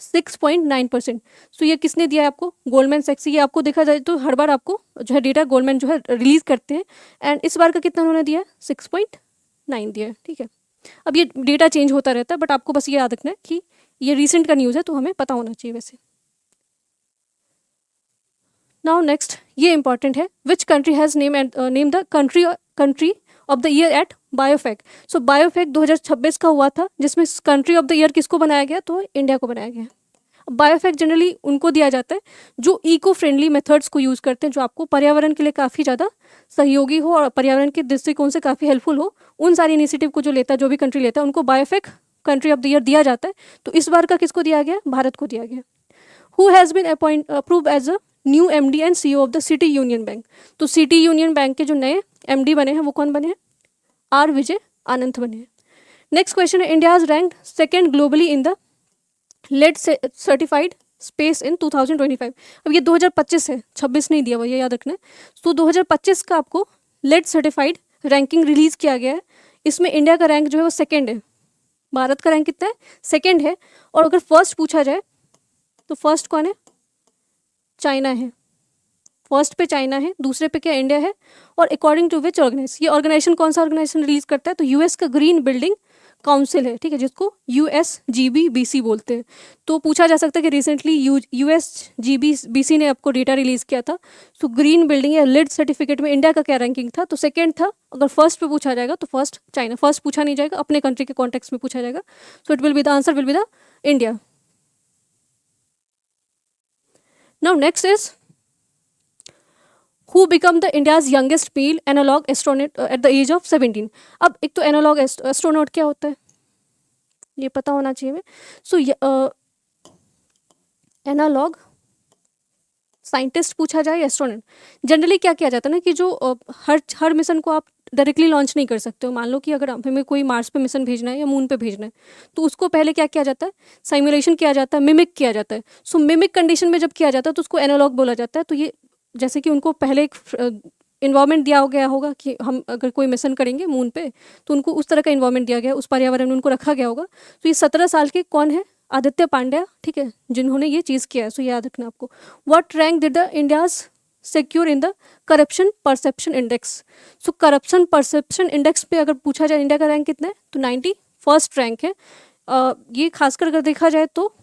6.9%। सो ये किसने दिया है आपको? गोल्डमैन सैक्स। ये आपको देखा जाए तो हर बार आपको जो है डेटा गोल्डमैन जो है रिलीज करते हैं, एंड इस बार का कितना उन्होंने दिया है? 6.9 दिया है, ठीक है। अब ये डेटा चेंज होता रहता है, बट आपको बस ये याद रखना है कि ये रिसेंट का न्यूज़ है, तो हमें पता होना चाहिए वैसे। नाउ नेक्स्ट, ये इंपॉर्टेंट है, which country has name the country of the year at BioFach. So BioFach 2026 का हुआ था, जिसमें कंट्री ऑफ द ईयर किसको बनाया गया? तो इंडिया को बनाया गया। बायोफेक जनरली उनको दिया जाता है जो इको फ्रेंडली मेथड्स को यूज़ करते हैं, जो आपको पर्यावरण के लिए काफ़ी ज़्यादा सहयोगी हो और पर्यावरण के दृष्टिकोण से काफ़ी हेल्पफुल हो। उन सारी इनिशिएटिव को जो लेता है, जो भी कंट्री लेता है, उनको बायोफेक कंट्री ऑफ द ईयर दिया जाता है। तो इस बार का किसको दिया गया? भारत को दिया गया। Who has been approve as a new MD and CEO of the city union bank. तो सिटी यूनियन बैंक के जो नए MD बने हैं वो कौन बने हैं? R विजय आनंद बने हैं। नेक्स्ट क्वेश्चन है, India's rank second globally in the LEED certified space इन 2025। अब ये 2025 है, 26 नहीं दिया हुआ, ये याद रखना है। तो 2025 का आपको लेड सर्टिफाइड रैंकिंग रिलीज किया गया है। इसमें इंडिया का रैंक जो है वो सेकेंड है, भारत का रैंक कितना है? सेकेंड है। और अगर फर्स्ट पूछा जाए तो फर्स्ट कौन है? चाइना है। फर्स्ट पे चाइना है, दूसरे पे क्या? इंडिया है। और अकॉर्डिंग टू विच ये ऑर्गेनाइजेशन कौन सा ऑर्गेनाइजेशन रिलीज करता है? तो US का ग्रीन बिल्डिंग काउंसिल है, ठीक है, जिसको USGBBC बोलते हैं। तो पूछा जा सकता है कि रिसेंटली USGBBC ने आपको डेटा रिलीज किया था। सो ग्रीन बिल्डिंग या लेड सर्टिफिकेट में इंडिया का क्या रैंकिंग था? तो सेकेंड था। अगर फर्स्ट पे पूछा जाएगा तो फर्स्ट चाइना, फर्स्ट पूछा नहीं जाएगा, अपने कंट्री के कॉन्टेक्स्ट में पूछा जाएगा। So it will be the answer will be the India. Now next is, who become the India's youngest male analog astronaut at the age of 17। अब एक तो एनालॉग एस्ट्रोनॉट क्या होता है ये पता होना चाहिए हमें। सो एनालॉग साइंटिस्ट पूछा जाए, एस्ट्रोनॉट। जनरली क्या किया जाता है ना कि जो हर मिशन को आप डायरेक्टली लॉन्च नहीं कर सकते हो। मान लो कि अगर हमें कोई मार्स पे मिशन भेजना है या मून पे भेजना है, तो उसको पहले क्या किया जाता है? साइमुलेशन किया जाता है, मिमिक किया जाता है। सो मिमिक कंडीशन में जब किया जाता है तो उसको एनालॉग बोला जाता है। तो ये जैसे कि उनको पहले एक इन्वायरमेंट दिया गया होगा कि हम अगर कोई मिशन करेंगे मून पे तो उनको उस तरह का इन्वायरमेंट दिया गया, उस पर्यावरण में उनको रखा गया होगा। तो ये 17 साल के कौन है? आदित्य पांड्या, ठीक है, जिन्होंने ये चीज़ किया है। सो याद रखना आपको। What rank did the India's secure in the corruption perception index. So corruption perception index पे अगर पूछा जाए इंडिया का रैंक कितना है तो 91st रैंक है। ये खासकर अगर देखा जाए तो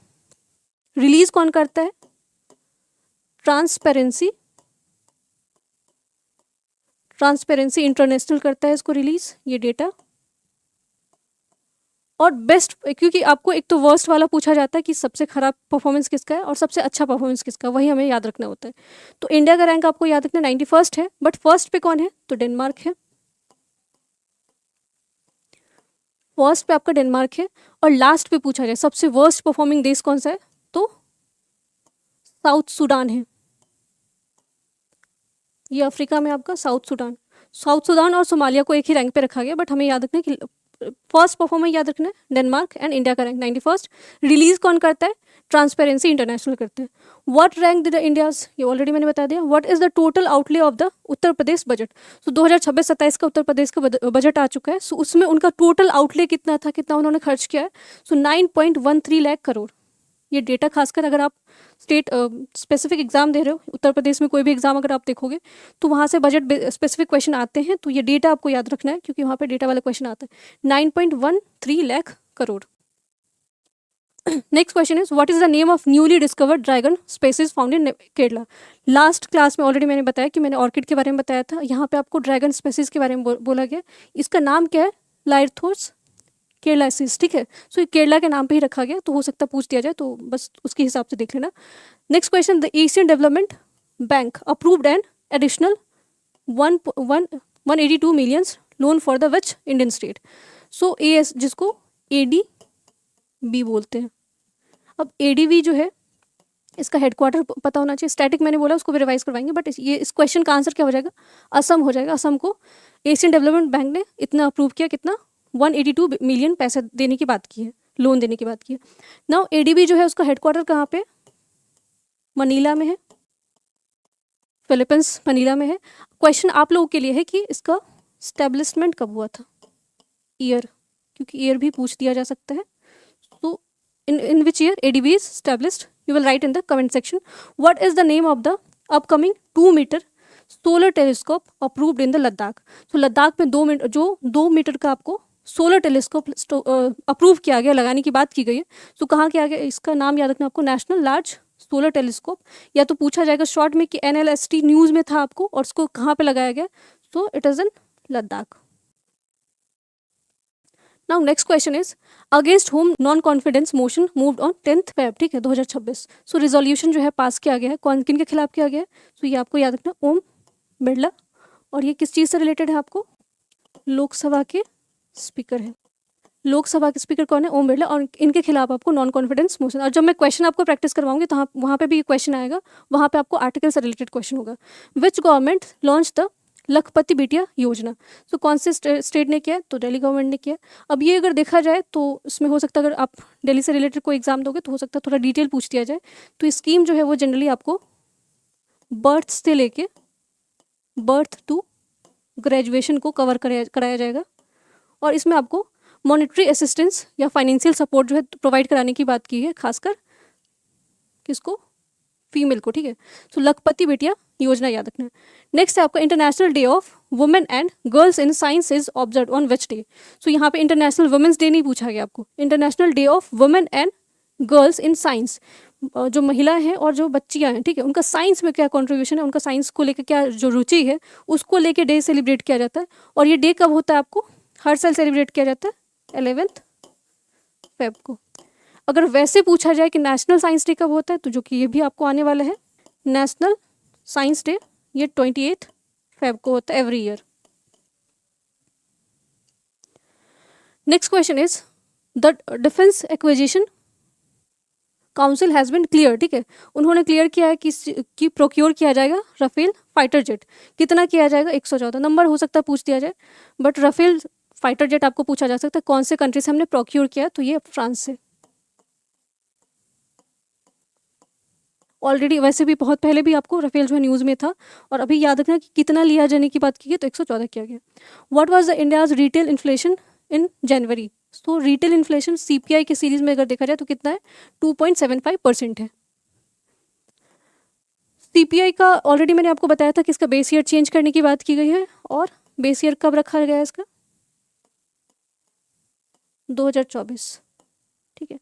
रिलीज कौन करता है? ट्रांसपेरेंसी इंटरनेशनल करता है इसको रिलीज, ये डेटा। और बेस्ट, क्योंकि आपको एक तो वर्स्ट वाला पूछा जाता है कि सबसे खराब परफॉर्मेंस किसका है और सबसे अच्छा परफॉर्मेंस किसका, वही हमें याद रखना होता है। तो इंडिया का रैंक आपको याद रखना 91st है, बट फर्स्ट पे कौन है? तो डेनमार्क है। फर्स्ट पे आपका डेनमार्क है। और लास्ट पे पूछा जाए सबसे वर्स्ट परफॉर्मिंग देश कौन सा है तो साउथ सूडान है। ये अफ्रीका में आपका साउथ सूडान और सोमालिया को एक ही रैंक पे रखा गया, बट हमें याद रखना है कि फर्स्ट परफॉर्मर याद रखना है डेनमार्क, एंड इंडिया का रैंक 91st। रिलीज कौन करता है? ट्रांसपेरेंसी इंटरनेशनल करते हैं। व्हाट रैंक डिड इंडियाज, ये ऑलरेडी मैंने बता दिया। What is the total outlay of the Uttar Pradesh budget. तो 2026-27 का उत्तर प्रदेश का बजट आ चुका है। सो उसमें उनका टोटल आउटले कितना था, कितना उन्होंने खर्च किया है? सो 9.13 लाख करोड़। ये डेटा खासकर अगर आप स्टेट स्पेसिफिक एग्जाम दे रहे हो, उत्तर प्रदेश में कोई भी एग्जाम अगर आप देखोगे तो वहाँ से बजट स्पेसिफिक क्वेश्चन आते हैं। तो ये डेटा आपको याद रखना है क्योंकि वहाँ पे डेटा वाला क्वेश्चन आता है। 9.13 lakh crore. Next question is, what is the name of newly discovered dragon species found in Kerala. Last class में ऑलरेडी मैंने बताया कि मैंने ऑर्किड के बारे में बताया था, यहाँ पे आपको ड्रैगन स्पेसीज के बारे में बोला गया। इसका नाम क्या है? लाइर्थोस केरलासिस, ठीक है। सो ये केरला के नाम पे ही रखा गया, तो हो सकता है पूछ दिया जाए, तो बस उसके हिसाब से देख लेना। Next question, the Asian development bank approved an additional 182 million loan for the which Indian state. So AS जिसको ADB बोलते हैं। अब ADB जो है इसका हेडक्वार्टर पता होना चाहिए। स्टैटिक मैंने बोला, उसको भी रिवाइज करवाएंगे, बट ये इस क्वेश्चन का आंसर क्या हो जाएगा? असम हो जाएगा। असम को एशियन डेवलपमेंट बैंक ने इतना अप्रूव किया, कितना? 182 मिलियन पैसे देने की बात की है, लोन देने की बात की है। नाउ ADB जो है उसका हेडक्वार्टर कहाँ पे? मनीला में है, फिलीपींस मनीला में है। क्वेश्चन आप लोगों के लिए है कि इसका स्टैब्लिशमेंट कब हुआ था, ईयर, क्योंकि ईयर भी पूछ दिया जा सकता है। तो in which year ADB is established, you will write in the comment section. What is the name of the upcoming 2-meter solar telescope approved in the Ladakh? तो लद्दाख में 2 मीटर का आपको सोलर टेलीस्कोप अप्रूव किया गया, लगाने की बात की गई है। तो कहाँ किया गया, इसका नाम याद रखना आपको, नेशनल लार्ज सोलर टेलीस्कोप। या तो पूछा जाएगा शॉर्ट में कि NLST न्यूज़ में था आपको, और उसको कहाँ पे लगाया गया, तो it is in Ladakh. Now next question is against whom non confidence motion moved on 10th Feb, ठीक है, 2026। सो रिजोल्यूशन जो है पास किया गया है, कौन किन के खिलाफ किया गया है, तो ये आपको याद रखना, ओम बिरला। और ये किस चीज़ से रिलेटेड है आपको, लोकसभा के स्पीकर है। लोकसभा के स्पीकर कौन है, ओम बिरला, और इनके खिलाफ आपको नॉन कॉन्फिडेंस मोशन। और जब मैं क्वेश्चन आपको प्रैक्टिस करवाऊंगी तो वहाँ पे भी क्वेश्चन आएगा, वहाँ पे आपको आर्टिकल से रिलेटेड क्वेश्चन होगा। विच गवर्नमेंट लॉन्च द लखपति बिटिया योजना, तो कौन से स्टेट ने किया, तो दिल्ली गवर्नमेंट ने किया। अब ये अगर देखा जाए तो इसमें हो सकता है, अगर आप दिल्ली से रिलेटेड कोई एग्जाम दोगे तो हो सकता है थोड़ा डिटेल पूछ दिया जाए। तो ये स्कीम जो है वो जनरली आपको बर्थ से लेके बर्थ टू ग्रेजुएशन को कवर कराया जाएगा। और इसमें आपको मॉनेटरी असिस्टेंस या फाइनेंशियल सपोर्ट जो है प्रोवाइड कराने की बात की है, खासकर किसको, फीमेल को, ठीक है। तो लखपति बेटिया योजना याद रखना है। नेक्स्ट है आपका international day of women and girls in science is observe on which day. So यहाँ पे इंटरनेशनल वुमेन्स डे नहीं पूछा गया आपको, international day of women and girls in science, जो महिलाएं हैं और जो बच्चियां हैं, ठीक है, उनका साइंस में क्या कॉन्ट्रीब्यूशन है, उनका साइंस को लेकर क्या जो रुचि है, उसको लेके डे सेलिब्रेट किया जाता है। और ये डे कब होता है, आपको हर साल सेलिब्रेट किया जाता है 11th Feb को। अगर वैसे पूछा जाए कि नेशनल साइंस डे कब होता है, तो जो कि ये भी आपको आने वाला है, नेशनल साइंस डे, ये 28th Feb को होता है every year. Next question is the defence acquisition council has been clear, ठीक है, उन्होंने क्लियर किया है कि प्रोक्योर किया जाएगा राफेल फाइटर जेट। कितना किया जाएगा, 114 नंबर हो सकता है पूछ दिया जाए, बट राफेल फाइटर जेट आपको पूछा जा सकता है कौन से कंट्री से हमने प्रोक्योर किया, तो ये फ्रांस से। ऑलरेडी वैसे भी बहुत पहले भी आपको राफेल जो है न्यूज़ में था। और अभी याद रखना कि कितना लिया जाने की बात की गई, तो 114 किया गया। What was the India's retail inflation in January, तो रिटेल इन्फ्लेशन CPI के सीरीज में अगर देखा जाए तो कितना है, 2.75% है। CPI का ऑलरेडी मैंने आपको बताया था कि इसका बेस ईयर चेंज करने की बात की गई है, और बेस ईयर कब रखा गया है इसका, 2024, ठीक है।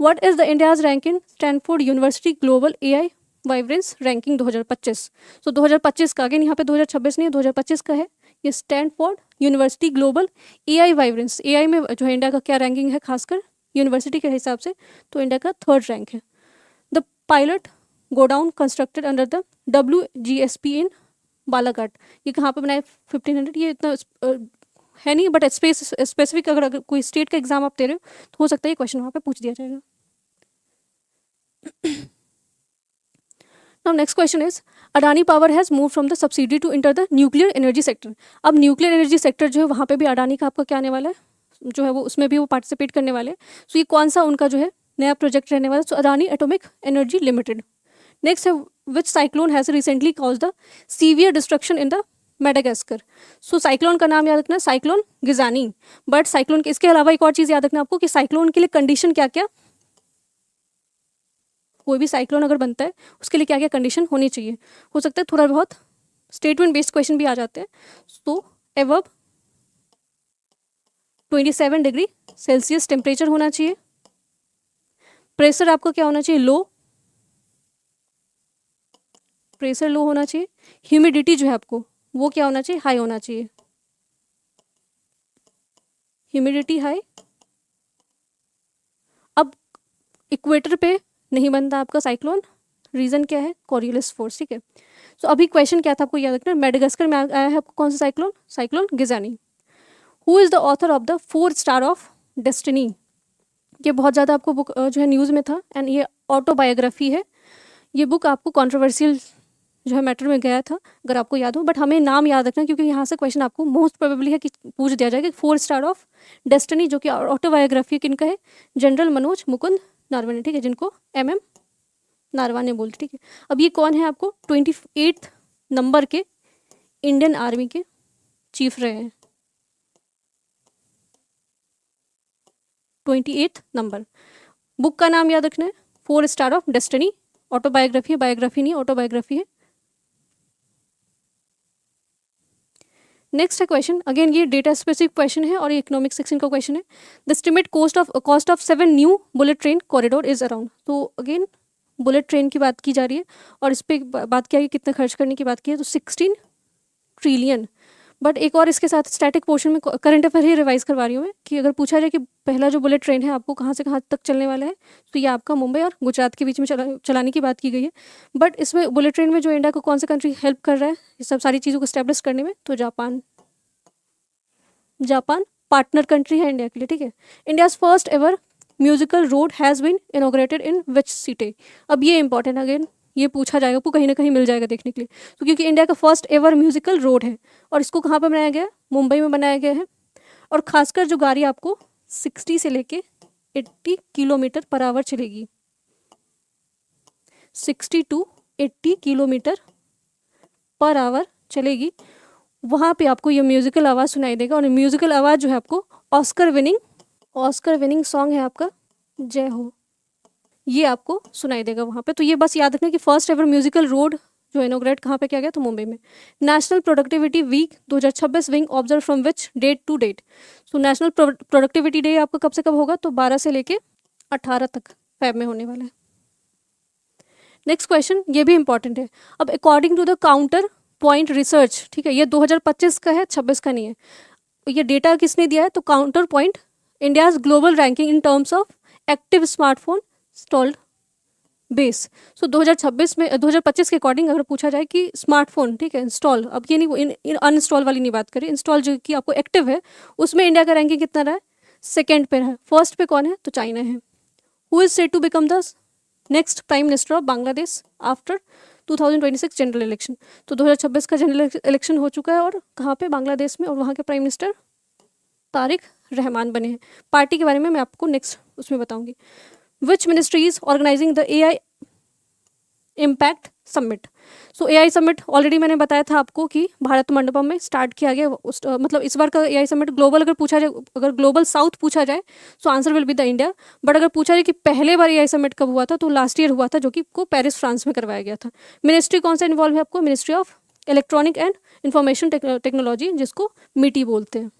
What is the India's ranking Stanford university global AI vibrance ranking 2025। सो 2025 का, अगेन यहाँ पे 2026 नहीं है, 2025 का है। ये Stanford university global AI vibrance, AI में जो है इंडिया का क्या रैंकिंग है, खासकर यूनिवर्सिटी के हिसाब से, तो इंडिया का 3rd रैंक है। The pilot godown constructed under the WGSP इन बालाघाट, ये कहाँ पे बनाए, 1500, ये इतना है नहीं, बट स्पेसिफिक अगर कोई स्टेट का एग्जाम आप दे रहे हो तो हो सकता है ये क्वेश्चन वहाँ पे पूछ दिया जाएगा। Now next question is Adani power has move from the subsidy to enter the nuclear energy sector. अब न्यूक्लियर एनर्जी सेक्टर जो है वहाँ पे भी अडानी का आपका क्या आने वाला है, जो है वो उसमें भी वो पार्टिसिपेट करने वाले हैं। सो ये कौन सा उनका जो है नया प्रोजेक्ट रहने वाला है, so Adani atomic energy limited. Next है which cyclone has recently cause the severe destruction in the Madagascar. सो साइक्लोन का नाम याद रखना, साइक्लोन गिजानी। बट साइक्लोन के इसके अलावा एक और चीज़ याद रखना आपको कि साइक्लोन के लिए कंडीशन क्या क्या, कोई भी साइक्लोन अगर बनता है उसके लिए क्या क्या कंडीशन होनी चाहिए, हो सकता है थोड़ा बहुत स्टेटमेंट बेस्ड क्वेश्चन भी आ जाते हैं। तो एबव 27 डिग्री सेल्सियस टेम्परेचर होना चाहिए, प्रेशर आपका क्या होना चाहिए, लो, प्रेशर लो होना चाहिए, ह्यूमिडिटी जो है आपको वो क्या होना चाहिए, हाई होना चाहिए, ह्यूमिडिटी हाई। अब इक्वेटर पे नहीं बनता आपका साइक्लोन, रीजन क्या है, कोरियोलिस फोर्स, ठीक है। सो अभी क्वेश्चन क्या था आपको याद रखना, मेडागास्कर में आया है आपको कौन सा cyclone, cyclone Gezani. Who is the author of the 4 star of destiny, ये बहुत ज़्यादा आपको बुक जो है न्यूज़ में था, एंड ये ऑटोबायोग्राफी है। ये बुक आपको कॉन्ट्रोवर्शियल जो है मैटर में गया था, अगर आपको याद हो, बट हमें नाम याद रखना क्योंकि यहाँ से क्वेश्चन आपको मोस्ट प्रोबेबली है कि पूछ दिया जाएगा। 4 स्टार ऑफ डेस्टिनी जो कि ऑटोबायोग्राफी किनका है, जनरल मनोज मुकुंद नरवणे, ठीक है, जिनको MM नारवाने बोलते, ठीक है। अब ये कौन है आपको 28 नंबर के इंडियन आर्मी के चीफ रहे हैं, 28 नंबर। बुक का नाम याद रखना है, 4 स्टार ऑफ डेस्टिनी। ऑटोबायोग्राफी है, बायोग्राफी नहीं, ऑटोबायोग्राफी है। नेक्स्ट है क्वेश्चन, अगेन ये डेटा स्पेसिफिक क्वेश्चन है और ये इकोनॉमिक सेक्शन का क्वेश्चन है। The estimate cost of 7 new bullet train corridor is around. तो अगेन बुलेट ट्रेन की बात की जा रही है और इस पर बात किया कि कितना खर्च करने की बात की है, तो 16 ट्रिलियन। बट एक और इसके साथ स्टैटिक पोर्शन में करंट अफेयर ही रिवाइज करवा रही हूँ मैं, कि अगर पूछा जाए कि पहला जो बुलेट ट्रेन है आपको कहाँ से कहाँ तक चलने वाला है, तो ये आपका मुंबई और गुजरात के बीच में चलाने की बात की गई है। बट इसमें बुलेट ट्रेन में जो इंडिया को कौन सा कंट्री हेल्प कर रहा है ये सब सारी चीज़ों को स्टैब्लिश करने में, तो जापान पार्टनर कंट्री है इंडिया के लिए, ठीक है। India's first ever musical road has been inaugurated in which city. अब ये इंपॉर्टेंट, अगेन ये पूछा जाएगा, आपको कहीं ना कहीं मिल जाएगा देखने के लिए। तो क्योंकि इंडिया का फर्स्ट एवर म्यूजिकल रोड है और इसको कहाँ पर बनाया गया है, मुंबई में बनाया गया है। और खासकर जो गाड़ी आपको 60 से लेके 80 किलोमीटर पर आवर चलेगी, 60 टू 80 किलोमीटर पर आवर चलेगी, वहाँ पे आपको ये म्यूजिकल आवाज़ सुनाई देगा। और म्यूजिकल आवाज़ जो है आपको ऑस्कर विनिंग सॉन्ग है आपका जय हो, ये आपको सुनाई देगा वहाँ पे। तो ये बस याद रखना कि फर्स्ट एवर म्यूजिकल रोड जो इनोग्रेट कहाँ पे किया गया, तो मुंबई में। National productivity week 2026 being observe from which date to date. So national productivity day आपका कब से कब होगा, तो 12 से लेके 18 तक फेब में होने वाला है। नेक्स्ट क्वेश्चन, ये भी इंपॉर्टेंट है। अब according to the counter point research, ठीक है, ये 2025 का है, 26 का नहीं है। ये डेटा किसने दिया है, तो Counterpoint India's global ranking in terms of active smartphone installed base. So 2025 के अकॉर्डिंग अगर पूछा जाए कि स्मार्टफोन, ठीक है, इंस्टॉल, अब ये नहीं अनइंस्टॉल वाली नहीं बात करें, इंस्टॉल जो कि आपको एक्टिव है, उसमें इंडिया का रैंकिंग कितना रहा है, सेकेंड पे है। फर्स्ट पे कौन है, तो चाइना है। Who is said to become the next prime minister of Bangladesh after 2026 general election. तो 2026 का जनरल इलेक्शन हो चुका है और कहाँ पे, बांग्लादेश में, और वहाँ के प्राइम मिनिस्टर तारिक रहमान बने हैं। पार्टी के बारे में मैं आपको नेक्स्ट उसमें बताऊंगी। Which ministry is organising the AI impact summit. So AI summit already मैंने बताया था आपको कि भारत मंडपम में स्टार्ट किया गया। मतलब इस बार का AI समिट ग्लोबल अगर पूछा जाए, अगर ग्लोबल साउथ पूछा जाए सो answer will be the India. But अगर पूछा जाए कि पहले बार AI समिट कब हुआ था, तो लास्ट ईयर हुआ था, जो कि को पेरिस फ्रांस में करवाया गया था। मिनिस्ट्री कौन सा इन्वॉल्व है आपको, ministry of electronic and information technology, जिसको MITI बोलते हैं।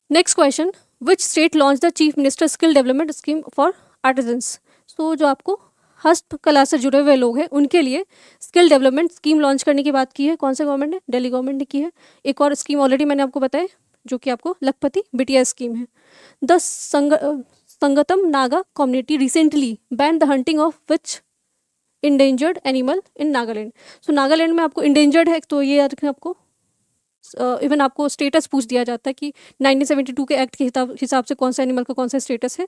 Next question, which state launch the chief minister skill development scheme for artisans. तो जो आपको हस्तकला से जुड़े हुए लोग हैं उनके लिए स्किल डेवलपमेंट स्कीम लॉन्च करने की बात की है। कौन से गवर्नमेंट ने, दिल्ली गवर्नमेंट ने की है। एक और स्कीम ऑलरेडी मैंने आपको बताया, जो कि आपको लखपति बिटिया स्कीम है। The Sangtam Naga community recently ban the hunting of which endangered animal in Nagaland. So Nagaland में आपको इंडेंजर्ड है, तो ये याद रखना आपको। इवन आपको स्टेटस पूछ दिया जाता है कि 1972 के एक्ट के हिसाब से कौन सा एनिमल का कौन सा स्टेटस है।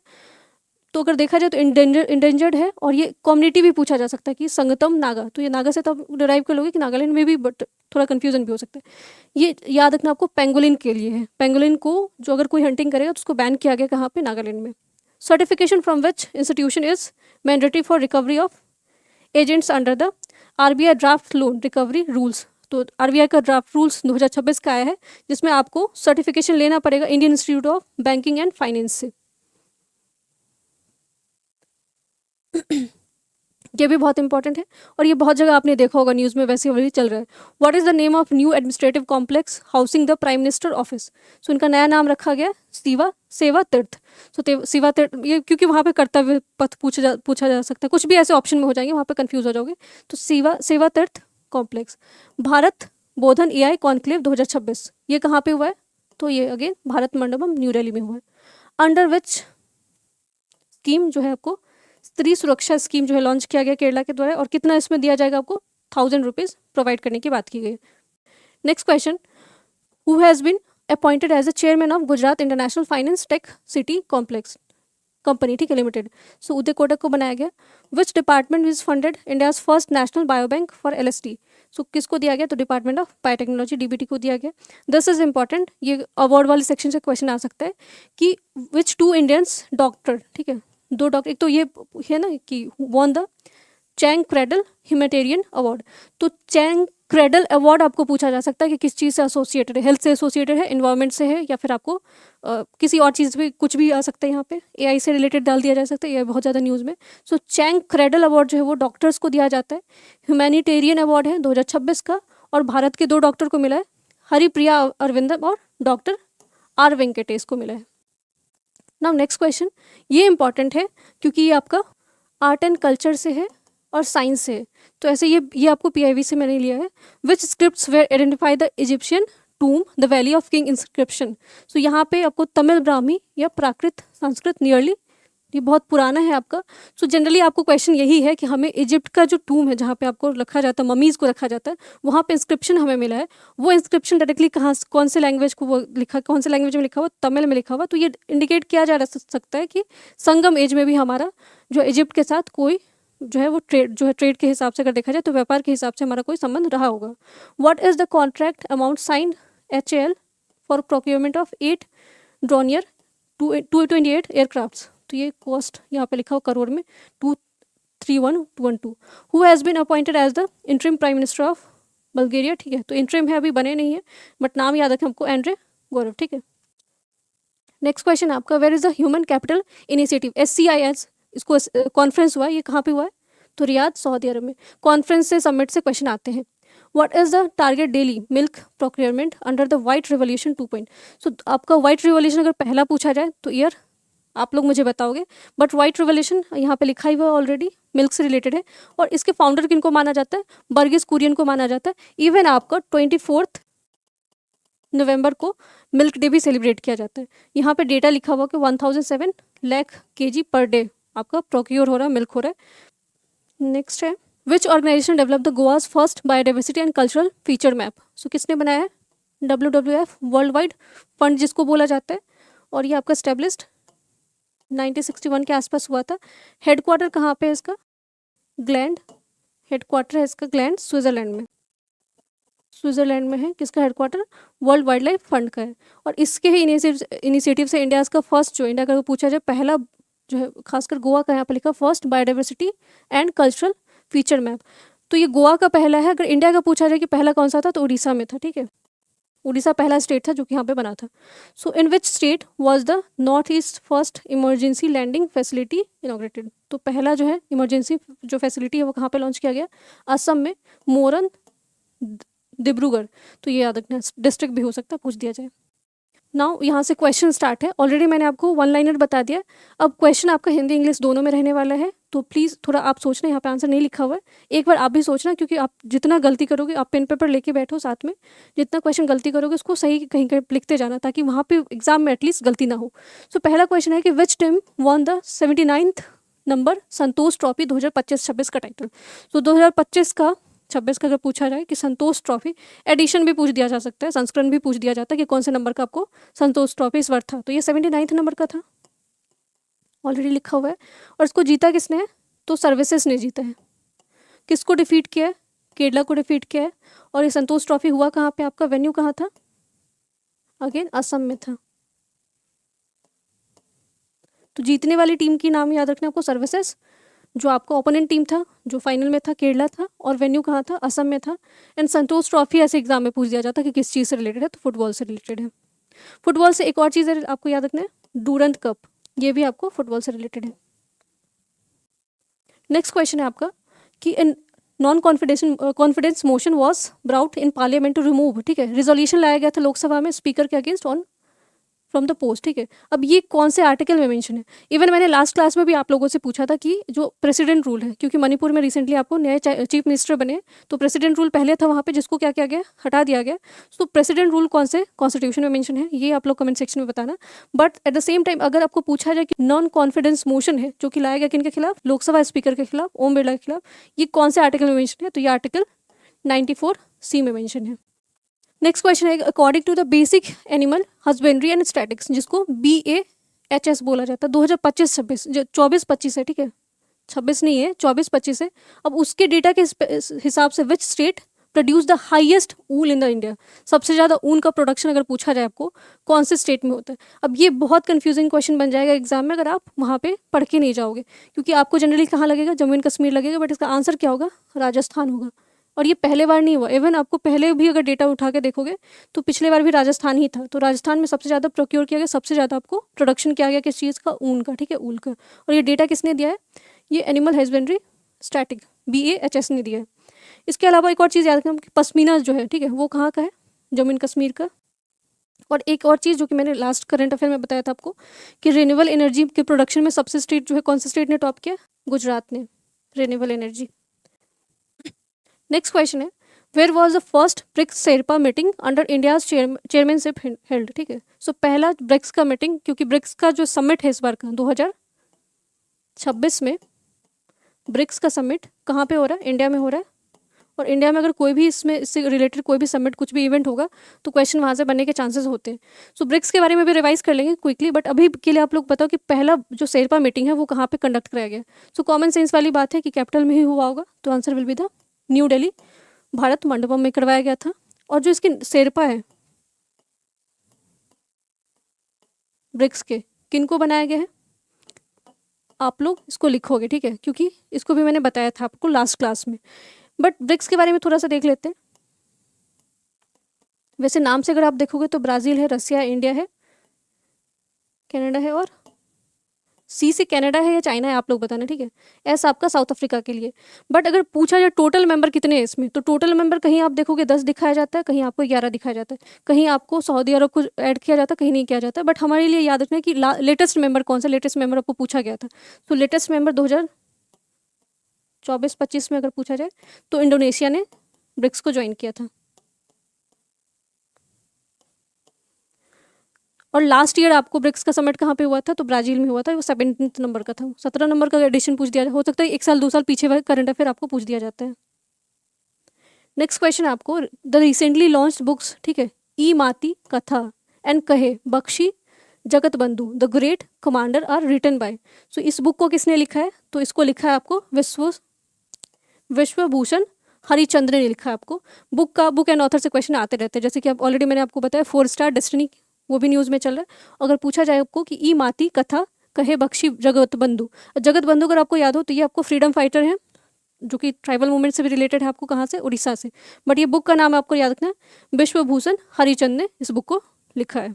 तो अगर देखा जाए तो इंडेंजर्ड है। और ये कम्युनिटी भी पूछा जा सकता है कि संगतम नागा, तो ये नागा से तो आप डिराइव कर लोगे कि नागालैंड में भी, बट थोड़ा कंफ्यूजन भी हो सकता है। ये याद रखना आपको पेंगोलिन के लिए है। पेंगोलिन को जो अगर कोई हंटिंग करेगा तो उसको बैन किया गया, कहाँ पे, नागालैंड में। Certification from which institution is mandatory for recovery of agents under the RBI draft loan recovery rules. तो RBI का ड्राफ्ट रूल्स 2026 का आया है, जिसमें आपको सर्टिफिकेशन लेना पड़ेगा Indian institute of banking and finance से। ये भी बहुत इंपॉर्टेंट है और ये बहुत जगह आपने देखा होगा, न्यूज़ में वैसे वही चल रहा है। What is the name of new administrative complex housing the prime minister office. So इनका नया नाम रखा गया सेवा तीर्थ। सो सेवा तीर्थ, ये क्योंकि वहाँ पे कर्तव्य पथ पूछा जा सकता है, कुछ भी ऐसे ऑप्शन में हो जाएंगे, वहाँ पे कंफ्यूज हो जाओगे। तो सेवा तीर्थ कॉम्प्लेक्स। भारत बोधन AI कॉन्क्लेव 2026, ये कहाँ पे हुआ है, तो ये अगेन भारत मंडपम न्यू दिल्ली में हुआ है। अंडर विच स्कीम जो है आपको स्त्री सुरक्षा स्कीम जो है लॉन्च किया गया केरला के द्वारा, और कितना इसमें दिया जाएगा आपको, 1000 रुपीज़ प्रोवाइड करने की बात की गई। Next question, who has been appointed as the chairman of Gujarat international finance tech city complex company, ठीक है, लिमिटेड। सो उदय कोटक को बनाया गया। Which department is funded India's first national biobank for LSD। So किसको दिया गया, तो डिपार्टमेंट ऑफ बायोटेक्नोलॉजी DBT को दिया गया। दिस इज इंपॉर्टेंट, ये अवार्ड वाले सेक्शन से क्वेश्चन आ सकता है कि विच 2 इंडियंस डॉक्टर, ठीक है, दो डॉक्टर, एक तो ये है ना कि won the Chang Cradle humanitarian award. तो चैंग क्रेडल अवार्ड आपको पूछा जा सकता है कि किस चीज़ से एसोसिएटेड है, हेल्थ से एसोसिएटेड है, इन्वायरमेंट से है, या फिर आपको किसी और चीज़ भी कुछ भी आ सकता है। यहाँ पे एआई से रिलेटेड डाल दिया जा सकता है, ये बहुत ज़्यादा न्यूज़ में। सो चैंग क्रेडल अवार्ड जो है वो डॉक्टर्स को दिया जाता है। ह्यूमैनिटेरियन अवार्ड है 2026 का, और भारत के 2 डॉक्टर को मिला है, हरिप्रिया अरविंदम और डॉक्टर आर वेंकटेश को मिला है। नाउ नेक्स्ट क्वेश्चन, ये इंपॉर्टेंट है क्योंकि ये आपका आर्ट एंड कल्चर से है और साइंस से है। तो ऐसे ये आपको पीआईवी से मैंने लिया है। Which scripts were identify the Egyptian tomb the valley of king inscription. So यहाँ पे आपको तमिल ब्राह्मी या प्राकृत संस्कृत नियरली, ये बहुत पुराना है आपका। सो जनरली आपको क्वेश्चन यही है कि हमें इजिप्ट का जो टूम है जहाँ पे आपको रखा जाता है, ममीज़ को रखा जाता है, वहाँ पे इंस्क्रिप्शन हमें मिला है। वो इंस्क्रिप्शन डायरेक्टली कहाँ, कौन से लैंग्वेज को वो लिखा, कौन से लैंग्वेज में लिखा हुआ, तमिल में लिखा हुआ। तो ये इंडिकेट किया जा सकता है कि संगम एज में भी हमारा जो इजिप्ट के साथ कोई जो है वो ट्रेड के हिसाब से अगर देखा जाए तो व्यापार के हिसाब से हमारा कोई संबंध रहा होगा। What is the contract amount signed HAL for procurement of 8 ड्रोनियर 228 aircrafts. तो ये कॉस्ट यहाँ पे लिखा हो करोड़ में 23112। Who has been appointed as the interim prime minister of Bulgaria. ठीक है, तो इंटरिम है, अभी बने नहीं है, बट नाम याद रखें हमको, एंड्रे गौरव। ठीक है, नेक्स्ट क्वेश्चन आपका, where is the human capital initiative SCIS, इसको कॉन्फ्रेंस हुआ है, ये कहाँ पे हुआ है? तो रियाद, सऊदी अरब में। कॉन्फ्रेंस से समिट से क्वेश्चन आते हैं। What is the target daily milk procurement under the white revolution 2. सो आपका वाइट रिवोल्यूशन अगर पहला पूछा जाए तो ईयर आप लोग मुझे बताओगे, बट वाइट रिवोल्यूशन यहाँ पे लिखा ही हुआ ऑलरेडी, मिल्क से रिलेटेड है। और इसके फाउंडर किनको माना जाता है? बर्गिस कुरियन को माना जाता है। इवन आपका 24 नवंबर को मिल्क डे भी सेलिब्रेट किया जाता है। यहाँ पे डेटा लिखा हुआ कि 1007 लाख kg पर डे आपका प्रोक्योर हो रहा है, मिल्क हो रहा है। नेक्स्ट है, which organisation develop the Goa's first biodiversity and cultural feature map. So किसने बनाया है? WWF, वर्ल्ड वाइड फंड जिसको बोला जाता है, और ये आपका स्टेब्लिश्ड 1961 के आसपास हुआ था। हेडक्वार्टर कहाँ पे है इसका? ग्लैंड, हेडक्वार्टर है इसका ग्लैंड, स्विट्जरलैंड में। स्विट्जरलैंड में है किसका headquarter? World wild life fund का है। और इसके ही इनिशिएटिव से इंडिया का फर्स्ट, जो इंडिया का पूछा जाए पहला जो है, खासकर गोवा का यहाँ पे लिखा first biodiversity and cultural feature map. तो ये गोवा का पहला है। अगर इंडिया का पूछा जाए कि पहला कौन सा था, तो उड़ीसा में था। ठीक है, उड़ीसा पहला स्टेट था जो कि यहाँ पे बना था। So in which state was the north east first emergency landing facility inaugurated. तो पहला जो है इमरजेंसी जो फैसिलिटी है वो कहाँ पे लॉन्च किया गया? असम में, मोरन डिब्रूगढ़। तो ये याद रखना, डिस्ट्रिक्ट भी हो सकता है, पूछ दिया जाए। नाउ यहाँ से क्वेश्चन स्टार्ट है। ऑलरेडी मैंने आपको 1 लाइनर बता दिया। अब क्वेश्चन आपका हिंदी इंग्लिश दोनों में रहने वाला है, तो प्लीज़ थोड़ा आप सोचना, यहाँ पे आंसर नहीं लिखा हुआ है, एक बार आप भी सोचना, क्योंकि आप जितना गलती करोगे, आप पेन पेपर लेके बैठो साथ में, जितना क्वेश्चन गलती करोगे उसको सही कहीं कहीं लिखते जाना, ताकि वहाँ पे एग्जाम में एटलीस्ट गलती ना हो। सो पहला क्वेश्चन है कि विच team won the 79th number Santosh trophy 2025-26 का टाइटल। तो 2025 का 26 का अगर पूछा जाए कि संतोष ट्रॉफी, एडिशन भी पूछ दिया जा सकता है, संस्करण भी पूछ दिया जाता है कि कौन से नंबर का आपको संतोष ट्रॉफी इस बार था। तो ये 79th नंबर का था, ऑलरेडी लिखा हुआ है। और इसको जीता किसने है? तो सर्विसेज ने जीता है। किसको डिफीट किया है? केरला को डिफीट किया है। और ये संतोष ट्रॉफी हुआ कहाँ पे? आपका वेन्यू कहाँ था? अगेन असम में था। तो जीतने वाली टीम की नाम याद रखना आपको, सर्विसेज। जो आपका ओपोनेंट टीम था जो फाइनल में था, केरला था, और वेन्यू कहाँ था? असम में था। एंड संतोष ट्रॉफी ऐसे एग्जाम में पूछ दिया जाता कि किस चीज़ से रिलेटेड है, तो फुटबॉल से रिलेटेड है। फुटबॉल से एक और चीज़ है आपको याद रखना है, डूरंत कप, ये भी आपको फुटबॉल से रिलेटेड है। नेक्स्ट क्वेश्चन है आपका कि in non confidence motion was brought in parliament to remove, ठीक है, रिजोल्यूशन लाया गया था लोकसभा में स्पीकर के against on from the post. ठीक है, अब ये कौन से आर्टिकल में मेंशन है? इवन मैंने लास्ट क्लास में भी आप लोगों से पूछा था कि जो प्रेसिडेंट रूल है, क्योंकि मणिपुर में रिसेंटली आपको नए चीफ मिनिस्टर बने, तो प्रेसिडेंट रूल पहले था वहाँ पे, जिसको क्या किया गया? हटा दिया गया। तो प्रेसिडेंट रूल कौन से कॉन्स्टिट्यूशन में मेंशन है, ये आप लोग कमेंट सेक्शन में बताना। But at the same time अगर आपको पूछा जाए कि नॉन कॉन्फिडेंस मोशन है जो कि लाया गया किनके खिलाफ? लोकसभा स्पीकर के खिलाफ, ओम बिरला के खिलाफ, ये कौन से आर्टिकल में मेंशन है? तो ये आर्टिकल 94C में मेंशन है। नेक्स्ट क्वेश्चन है, according to the basic animal husbandry and statics, जिसको BAHS बोला जाता है, 2025-26 जो 24-25 है, ठीक है, 26 नहीं है, 24-25 है। अब उसके डेटा के हिसाब से which state produce the highest wool in the India, सबसे ज़्यादा ऊन का प्रोडक्शन अगर पूछा जाए आपको कौन से स्टेट में होता है। अब ये बहुत कंफ्यूजिंग क्वेश्चन बन जाएगा एग्जाम में अगर आप वहाँ पे पढ़ के नहीं जाओगे, क्योंकि आपको जनरली कहाँ लगेगा, जम्मू एंड कश्मीर लगेगा, बट इसका आंसर क्या होगा, राजस्थान होगा। और ये पहले बार नहीं हुआ, इवन आपको पहले भी अगर डेटा उठा के देखोगे तो पिछले बार भी राजस्थान ही था। तो राजस्थान में सबसे ज़्यादा प्रोक्योर किया गया, सबसे ज़्यादा आपको प्रोडक्शन किया गया किस चीज़ का, ऊन का, ठीक है, ऊल का। और ये डेटा किसने दिया है, ये एनिमल हस्बेंड्री स्टैटिक BAHS ने दिया है। इसके अलावा एक और चीज़ याद रखना कि पश्मीना जो है, ठीक है, वो कहाँ का है, जम्मू एंड कश्मीर का। और एक और चीज़ जो कि मैंने लास्ट करंट अफेयर में बताया था आपको कि रिन्यूएबल एनर्जी के प्रोडक्शन में सबसे स्टेट जो है, कौन से स्टेट ने टॉप किया, गुजरात ने, रिन्यूएबल एनर्जी। नेक्स्ट क्वेश्चन है, where was the first BRICS sherpa meeting under India's chairmanship held, ठीक है। सो पहला ब्रिक्स का मीटिंग, क्योंकि ब्रिक्स का जो समिट है इस बार का 2026 में ब्रिक्स का समिट कहाँ पे हो रहा है, इंडिया में हो रहा है। और इंडिया में अगर कोई भी इससे रिलेटेड कोई भी समिट, कुछ भी इवेंट होगा तो क्वेश्चन वहाँ से बनने के चांसेस होते हैं। सो ब्रिक्स के बारे में भी रिवाइज कर लेंगे क्विकली, बट अभी के लिए आप लोग बताओ कि पहला जो शेरपा मीटिंग है वो कहाँ पे कंडक्ट कराया गया। सो कॉमन सेंस वाली बात है कि कैपिटल में ही हुआ होगा, तो answer will be the new Delhi, Bharat Mandapam में करवाया गया था। और जो इसके शेरपा है ब्रिक्स के, किन को बनाया गया है, आप लोग इसको लिखोगे, ठीक है, क्योंकि इसको भी मैंने बताया था आपको लास्ट क्लास में। बट ब्रिक्स के बारे में थोड़ा सा देख लेते हैं। वैसे नाम से अगर आप देखोगे तो ब्राज़ील है, रसिया है, इंडिया है, कनाडा है, और सी से कनाडा है या चाइना है, आप लोग बताना, ठीक है। एस आपका साउथ अफ्रीका के लिए। बट अगर पूछा जाए टोटल मेंबर कितने हैं इसमें, तो टोटल मेंबर कहीं आप देखोगे 10 दिखाया जाता है, कहीं आपको 11 दिखाया जाता है, कहीं आपको सऊदी अरब को ऐड किया जाता है, कहीं नहीं किया जाता। बट हमारे लिए याद रखना है कि लेटेस्ट मेंबर कौन सा, लेटेस्ट मेंबर आपको पूछा गया था। तो लेटेस्ट मेंबर 2024-25 में अगर पूछा जाए तो इंडोनेशिया ने ब्रिक्स को ज्वाइन किया था। और लास्ट ईयर आपको ब्रिक्स का समिट कहाँ पे हुआ था, तो ब्राजील में हुआ था, वो 17 नंबर का था। 17 नंबर का एडिशन पूछ दिया, हो सकता है 1 साल 2 साल पीछे वाले करंट अफेयर आपको पूछ दिया जाता है। नेक्स्ट क्वेश्चन आपको, द रिसेंटली लॉन्च्ड बुक्स, ठीक है, ई माती कथा एंड कहे Bakshi Jagat Bandhu the great commander are written by. So इस बुक को किसने लिखा है, तो इसको लिखा है आपको विश्वभूषण हरिचंद्र ने लिखा है आपको। बुक एंड ऑथर से क्वेश्चन आते रहते हैं, जैसे कि आप ऑलरेडी मैंने आपको बताया 4 स्टार डेस्टिनी, वो भी न्यूज़ में चल रहा है। अगर पूछा जाए आपको कि ई माती कथा कहे बख्शी जगत बंधु, अगर आपको याद हो तो ये आपको फ्रीडम फाइटर है जो कि ट्राइबल मूवमेंट से भी रिलेटेड है, आपको कहाँ से, उड़ीसा से। बट ये बुक का नाम आपको याद रखना है, विश्वभूषण हरिचंद ने इस बुक को लिखा है।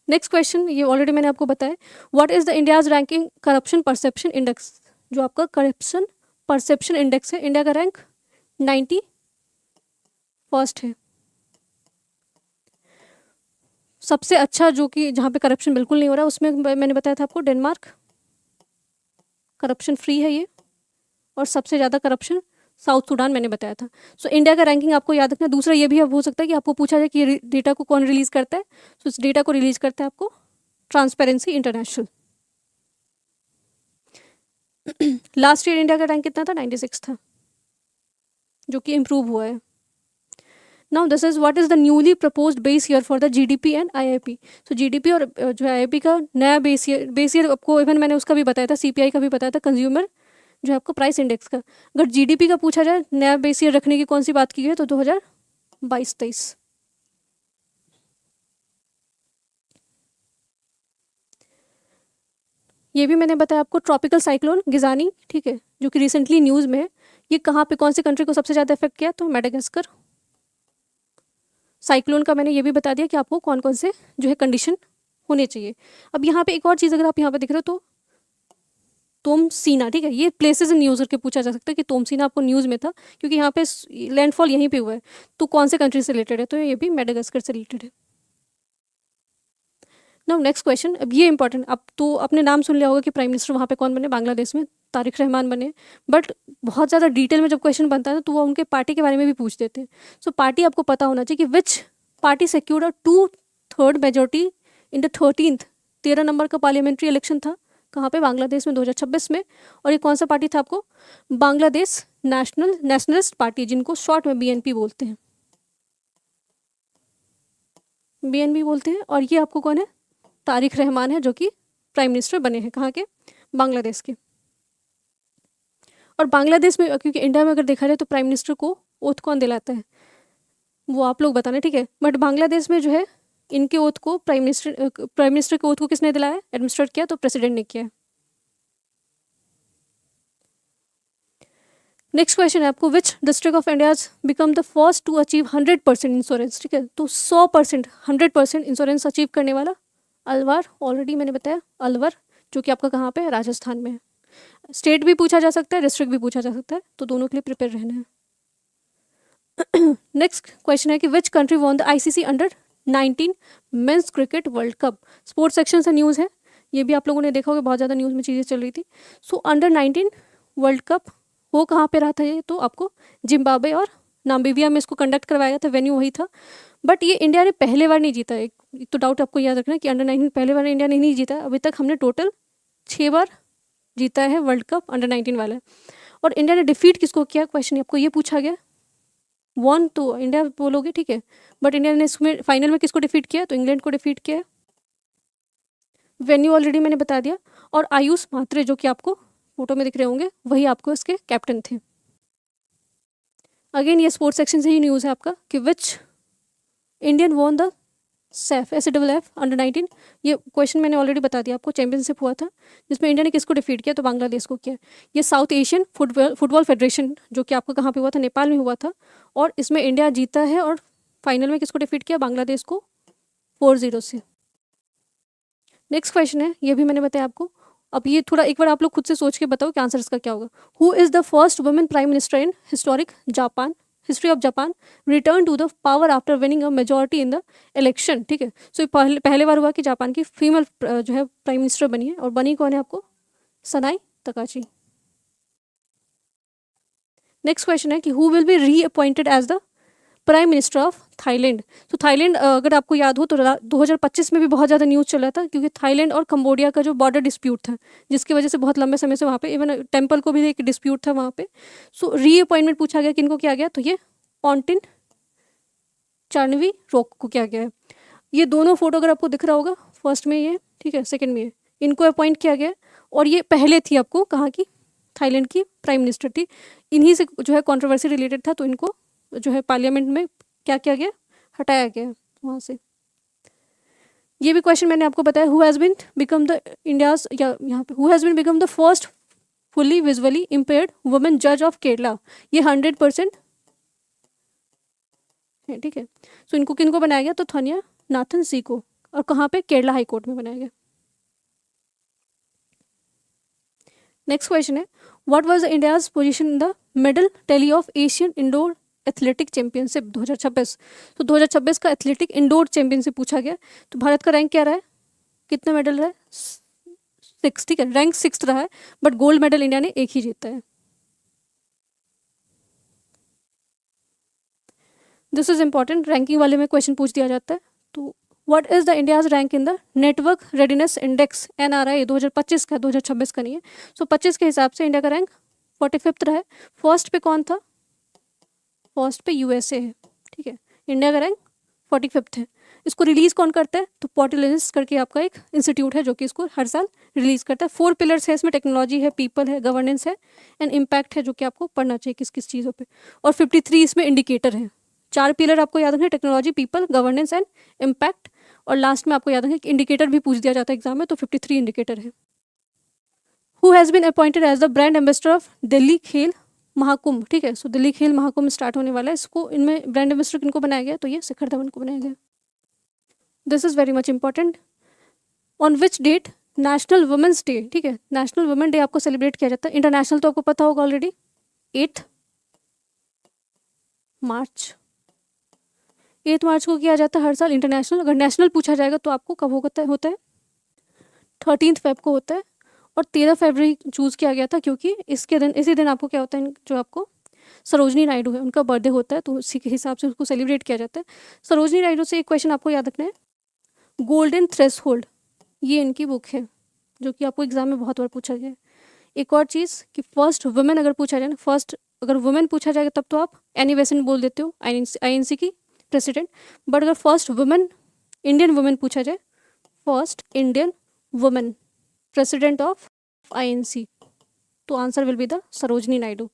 नेक्स्ट क्वेश्चन, ये ऑलरेडी मैंने आपको बताया, what is the India's ranking corruption perception index. जो आपका करप्शन परसेप्शन इंडेक्स है, इंडिया का रैंक 91st है। सबसे अच्छा जो कि जहाँ पे करप्शन बिल्कुल नहीं हो रहा उसमें मैंने बताया था आपको डेनमार्क, करप्शन फ्री है ये। और सबसे ज़्यादा करप्शन साउथ सूडान मैंने बताया था। सो इंडिया का रैंकिंग आपको याद रखना है। दूसरा ये भी अब हो सकता है कि आपको पूछा जाए कि ये डेटा को कौन रिलीज़ करता है, तो इस डेटा को रिलीज़ करता है आपको transparency international. Last year India का रैंक कितना था, 96 था, जो कि इम्प्रूव हुआ है। Now this is what is the newly proposed base year for the GDP and IIP. So GDP और जो आईआईपी का नया बेस ईयर आपको इवन मैंने उसका भी बताया था, सीपीआई का भी बताया था, कंज्यूमर जो है आपको प्राइस इंडेक्स का। अगर जीडीपी का पूछा जाए नया बेस ईयर रखने की कौन सी बात की गई है, तो 2022-23। ये भी मैंने बताया आपको, ट्रॉपिकल साइक्लोन गिजानी, ठीक है, जो कि रिसेंटली न्यूज़ में है। ये कहाँ पे कौन से कंट्री को सबसे ज़्यादा इफेक्ट किया, तो मेडागास्कर। साइक्लोन का मैंने ये भी बता दिया कि आपको कौन कौन से जो है कंडीशन होने चाहिए। अब यहाँ पे एक और चीज़ अगर आप यहाँ पे दिख रहे हो तो तोमसीना, ठीक है, ये प्लेसेस इन न्यूज़ करके पूछा जा सकता है कि तोमसीना आपको न्यूज़ में था क्योंकि यहाँ पे लैंडफॉल यहीं पे हुआ है, तो कौन से कंट्री से रिलेटेड है, तो ये भी मेडागास्कर से रिलेटेड है। नाउ नेक्स्ट क्वेश्चन, अब ये इंपॉर्टेंट, अब तो अपने नाम सुन लिया होगा कि प्राइम मिनिस्टर वहाँ पे कौन बने, बांग्लादेश में तारिक रहमान बने। बट बहुत ज़्यादा डिटेल में जब क्वेश्चन बनता है तो वो उनके पार्टी के बारे में भी पूछ देते हैं। सो पार्टी आपको पता होना चाहिए कि विच party secured a 2/3 majority in the 13 number का पार्लियामेंट्री इलेक्शन था, कहाँ पे, बांग्लादेश में 2026 में। और ये कौन सा पार्टी था आपको, बांग्लादेश नेशनलिस्ट पार्टी, जिनको शॉर्ट में बीएनपी बोलते हैं, बीएनपी बोलते हैं। और ये आपको कौन है, तारिक रहमान है, जो कि प्राइम मिनिस्टर बने हैं कहाँ के, बांग्लादेश के। और बांग्लादेश में, क्योंकि इंडिया में अगर देखा जाए तो प्राइम मिनिस्टर को ओथ कौन दिलाता है वो आप लोग बताना, ठीक है। बट बांग्लादेश में जो है इनके ओथ को प्राइम मिनिस्टर के ओथ को किसने दिलाया, एडमिनिस्ट्रेट किया, तो प्रेसिडेंट ने किया। नेक्स्ट क्वेश्चन है आपको, which district of India become the first to achieve 100% insurance, ठीक है। तो 100%, 100% इंश्योरेंस अचीव करने वाला अलवर, ऑलरेडी मैंने बताया अलवर, जो कि आपका कहाँ पे है, राजस्थान में है। स्टेट भी पूछा जा सकता है, डिस्ट्रिक्ट भी पूछा जा सकता है, तो दोनों के लिए प्रिपेयर रहना है। नेक्स्ट क्वेश्चन है कि which country won the ICC under-19 men's cricket world cup. Sports section से न्यूज़ है, ये भी आप लोगों ने देखा होगा, बहुत ज़्यादा न्यूज़ में चीज़ें चल रही थी। सो अंडर-19 वर्ल्ड कप वो कहाँ पे रहा था, ये तो आपको जिम्बाब्वे और नामीबिया में इसको कंडक्ट करवाया गया था, वेन्यू वही था। बट ये इंडिया ने पहले बार नहीं जीता। एक तो डाउट आपको याद रखना कि अंडर-19 पहले बार इंडिया ने नहीं जीता, अभी तक हमने टोटल 6 बार जीता है वर्ल्ड कप अंडर-19 वाला। और इंडिया ने डिफीट किसको किया, क्वेश्चन आपको ये पूछा गया। वन तो इंडिया बोलोगे, ठीक है, बट इंडिया ने इसमें फाइनल में किसको डिफीट किया, तो इंग्लैंड को डिफीट किया। वेन्यू ऑलरेडी मैंने बता दिया। और आयुष मात्रे जो कि आपको फोटो में दिख रहे होंगे, वही आपको इसके कैप्टन थे। अगेन ये स्पोर्ट्स सेक्शन से ही न्यूज़ है आपका कि which Indian won the Saif SAFF under-19. ये क्वेश्चन मैंने ऑलरेडी बता दिया आपको, चैंपियनशिप हुआ था जिसमें इंडिया ने किसको डिफीट किया, तो बांग्लादेश को किया। ये साउथ एशियन फुटबॉल फेडरेशन जो कि आपको कहाँ पे हुआ था, नेपाल में हुआ था, और इसमें इंडिया जीता है और फाइनल में किसको डिफीट किया, बांग्लादेश को 4-0 से। नेक्स्ट क्वेश्चन है, ये भी मैंने बताया आपको। अब ये थोड़ा एक बार आप लोग खुद से सोच के बताओ कि आंसर इसका क्या होगा। Who is the first women prime minister in history of Japan return to the power after winning a majority in the election, ठीक है। सो पहले बार हुआ कि जापान की फीमेल जो है प्राइम मिनिस्टर बनी है, और बनी कौन है आपको, सनाई तकाची। नेक्स्ट क्वेश्चन है कि who will be reappointed as the prime minister of Thailand. तो थाईलैंड अगर आपको याद हो तो 2025 में भी बहुत ज़्यादा न्यूज़ चला था, क्योंकि थाईलैंड और कंबोडिया का जो बॉर्डर डिस्प्यूट था, जिसकी वजह से बहुत लंबे समय से वहाँ पे इवन टेम्पल को भी एक डिस्प्यूट था वहाँ पे। सो रीअपॉइंटमेंट पूछा गया, किनको किया गया, तो ये पॉन्टिन चार्नवीरोक को किया गया है। ये दोनों फोटो अगर आपको दिख रहा होगा, फर्स्ट में ये, ठीक है, सेकेंड में ये, इनको अपॉइंट किया गया। और ये पहले थी आपको कहाँ की, थाईलैंड की प्राइम मिनिस्टर थी। इन्हीं से जो है कॉन्ट्रोवर्सी रिलेटेड था, तो इनको जो है पार्लियामेंट में क्या किया गया, हटाया गया वहाँ से। ये भी क्वेश्चन मैंने आपको बताया, who has been become the India's, या यहाँ पे who has been become the first fully visually impaired women जज ऑफ केरला। ये 100% है, ठीक है। सो इनको किनको बनाया गया, तो थानिया नाथन सी को, और कहाँ पे, केरला हाई कोर्ट में बनाया गया। नेक्स्ट क्वेश्चन है, what was India's position in the medal tally of Asian indoor athletic championship 2026। तो 2026 का एथलेटिक इंडोर चैंपियनशिप पूछा गया। तो भारत का रैंक क्या रहा है, कितने मेडल रहा है, 6, ठीक है, रैंक 6 रहा है, बट गोल्ड मेडल इंडिया ने एक ही जीता है। दिस इज इंपॉर्टेंट, रैंकिंग वाले में क्वेश्चन पूछ दिया जाता है। तो what is the India's rank in the network readiness index NRI 2025 का, 2026 का नहीं है। सो 25 के हिसाब से इंडिया का रैंक 45 रहा है। फर्स्ट पे कौन था, फर्स्ट पे USA है, ठीक है। इंडिया का रैंक 45 है। इसको रिलीज़ कौन करता है, तो पॉटिलिजेंस करके आपका एक इंस्टीट्यूट है जो कि इसको हर साल रिलीज़ करता है। 4 पिलर्स है इसमें, टेक्नोलॉजी है, पीपल है, गवर्नेंस है, एंड इम्पैक्ट है, जो कि आपको पढ़ना चाहिए किस किस चीज़ों पे। और 53 इसमें इंडिकेटर है। 4 पिलर आपको याद रखना है, technology, people, governance and impact. और लास्ट में आपको याद रखना है कि इंडिकेटर भी पूछ दिया जाता है एग्जाम में, तो 53 इंडिकेटर है। Who has been appointed as the brand ambassador of Delhi Khel Mahakumbh, ठीक है। सो दिल्ली खेल महाकुंभ स्टार्ट होने वाला है, इसको इनमें ब्रांड एम्बेसडर किनको बनाया गया, तो ये शिखर धवन को बनाया गया। This is very much important. On which date national women's day, ठीक है, नेशनल वुमेन डे आपको सेलिब्रेट किया जाता है। इंटरनेशनल तो आपको पता होगा ऑलरेडी, 8 मार्च, 8 मार्च को किया जाता है हर साल इंटरनेशनल। अगर नेशनल पूछा जाएगा तो आपको कब होता है 13 फेब को होता है। और 13 फरवरी चूज़ किया गया था क्योंकि इसी दिन आपको क्या होता है, जो आपको सरोजनी नायडू है उनका बर्थडे होता है, तो उसी के हिसाब से उसको सेलिब्रेट किया जाता है। सरोजनी नायडू से एक क्वेश्चन आपको याद रखना है, गोल्डन थ्रेशोल्ड, ये इनकी बुक है जो कि आपको एग्जाम में बहुत बार पूछा गया है। एक और चीज़ कि फर्स्ट वुमेन अगर पूछा जाए ना, फर्स्ट अगर वुमेन पूछा जाएगा तब तो आप एनी बेसेंट बोल देते हो, INC की प्रेसिडेंट। बट अगर फर्स्ट वुमेन, इंडियन वुमेन पूछा जाए, first Indian women president of INC, तो answer will be the Sarojini Naidu.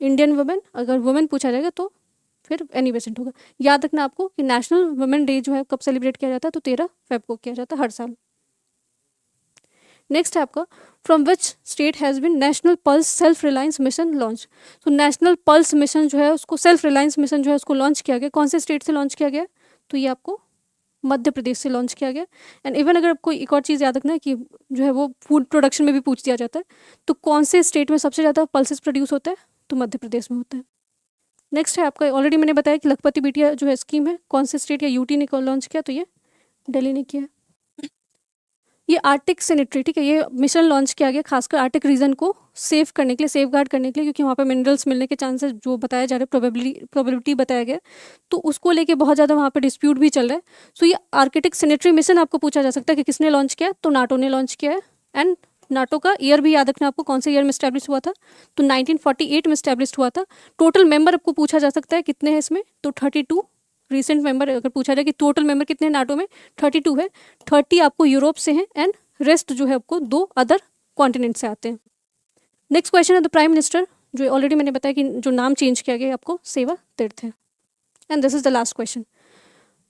Indian women, अगर वुमेन पूछा जाएगा तो फिर एनी बेसेंट होगा। याद रखना आपको कि नेशनल वुमेन डे जो है कब सेलिब्रेट किया जाता है, तो 13 फेब को किया जाता है हर साल। नेक्स्ट है आपका, from which state has been national pulse self reliance mission launch. तो नेशनल पल्स मिशन जो है उसको, सेल्फ रिलायंस मिशन जो है उसको लॉन्च किया गया, कौन से स्टेट से लॉन्च किया गया? तो ये आपको मध्य प्रदेश से लॉन्च किया गया। एंड इवन अगर आपको एक और चीज़ याद रखना है कि जो है वो फूड प्रोडक्शन में भी पूछ दिया जाता है, तो कौन से स्टेट में सबसे ज़्यादा पल्सेस प्रोड्यूस होता है? तो मध्य प्रदेश में होता है। नेक्स्ट है आपका, ऑलरेडी मैंने बताया कि लखपति बिटिया जो है स्कीम है, कौन से स्टेट या यूटी ने लॉन्च किया? तो ये दिल्ली ने किया है। ये आर्टिक सैनिटरी, ठीक है, ये मिशन लॉन्च किया गया खासकर आर्टिक रीजन को सेव करने के लिए, सेफ गार्ड करने के लिए, क्योंकि वहाँ पे मिनरल्स मिलने के चांसेस जो बताया जा रहा है, प्रोबेबिलिटी बताया गया, तो उसको लेके बहुत ज़्यादा वहाँ पे डिस्प्यूट भी चल रहा है। सो ये आर्किटिक सैनिटरी मिशन आपको पूछा जा सकता है कि किसने लॉन्च किया? तो नाटो ने लॉन्च किया है। एंड नाटो का ईयर भी याद रखना आपको, कौन से ईयर में स्टैब्लिश हुआ था? तो 1948 में स्टैब्लिश हुआ था। टोटल मेंबर आपको पूछा जा सकता है कितने हैं इसमें? तो 32 रिसेंट मेंबर। अगर पूछा जाए कि टोटल मेंबर कितने हैं नाटो में, 32 है। 30 आपको यूरोप से हैं एंड रेस्ट जो है आपको 2 अदर कॉन्टिनेंट से आते हैं। नेक्स्ट क्वेश्चन है द प्राइम मिनिस्टर, जो ऑलरेडी मैंने बताया कि जो नाम चेंज किया गया आपको सेवा तीर्थ है। And this is the last question,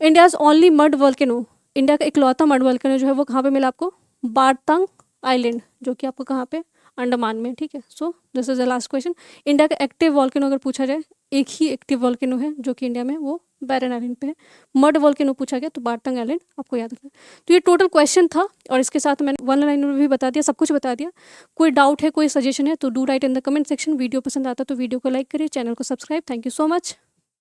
India's only mud volcano, India का इकलौता मड वॉल्केनो जो है वो कहाँ पे मिला आपको? बारतंग आइलैंड, जो कि आपको कहाँ पे? अंडमान में, ठीक है। So this is the last question. India का एक्टिव वॉल्केनो अगर पूछा जाए, एक ही एक्टिव वॉल्केनो है जो कि इंडिया में, वो बैरन आइलैंड पे है। मड वॉल्केनो पूछा गया तो बारतंग आइलैंड आपको याद रखना। तो ये टोटल क्वेश्चन था और इसके साथ मैंने वन लाइन में भी बता दिया, सब कुछ बता दिया। कोई डाउट है, कोई सजेशन है तो do right in the comment section. Video पसंद आता तो वीडियो को लाइक करिए, चैनल को subscribe. Thank you so much.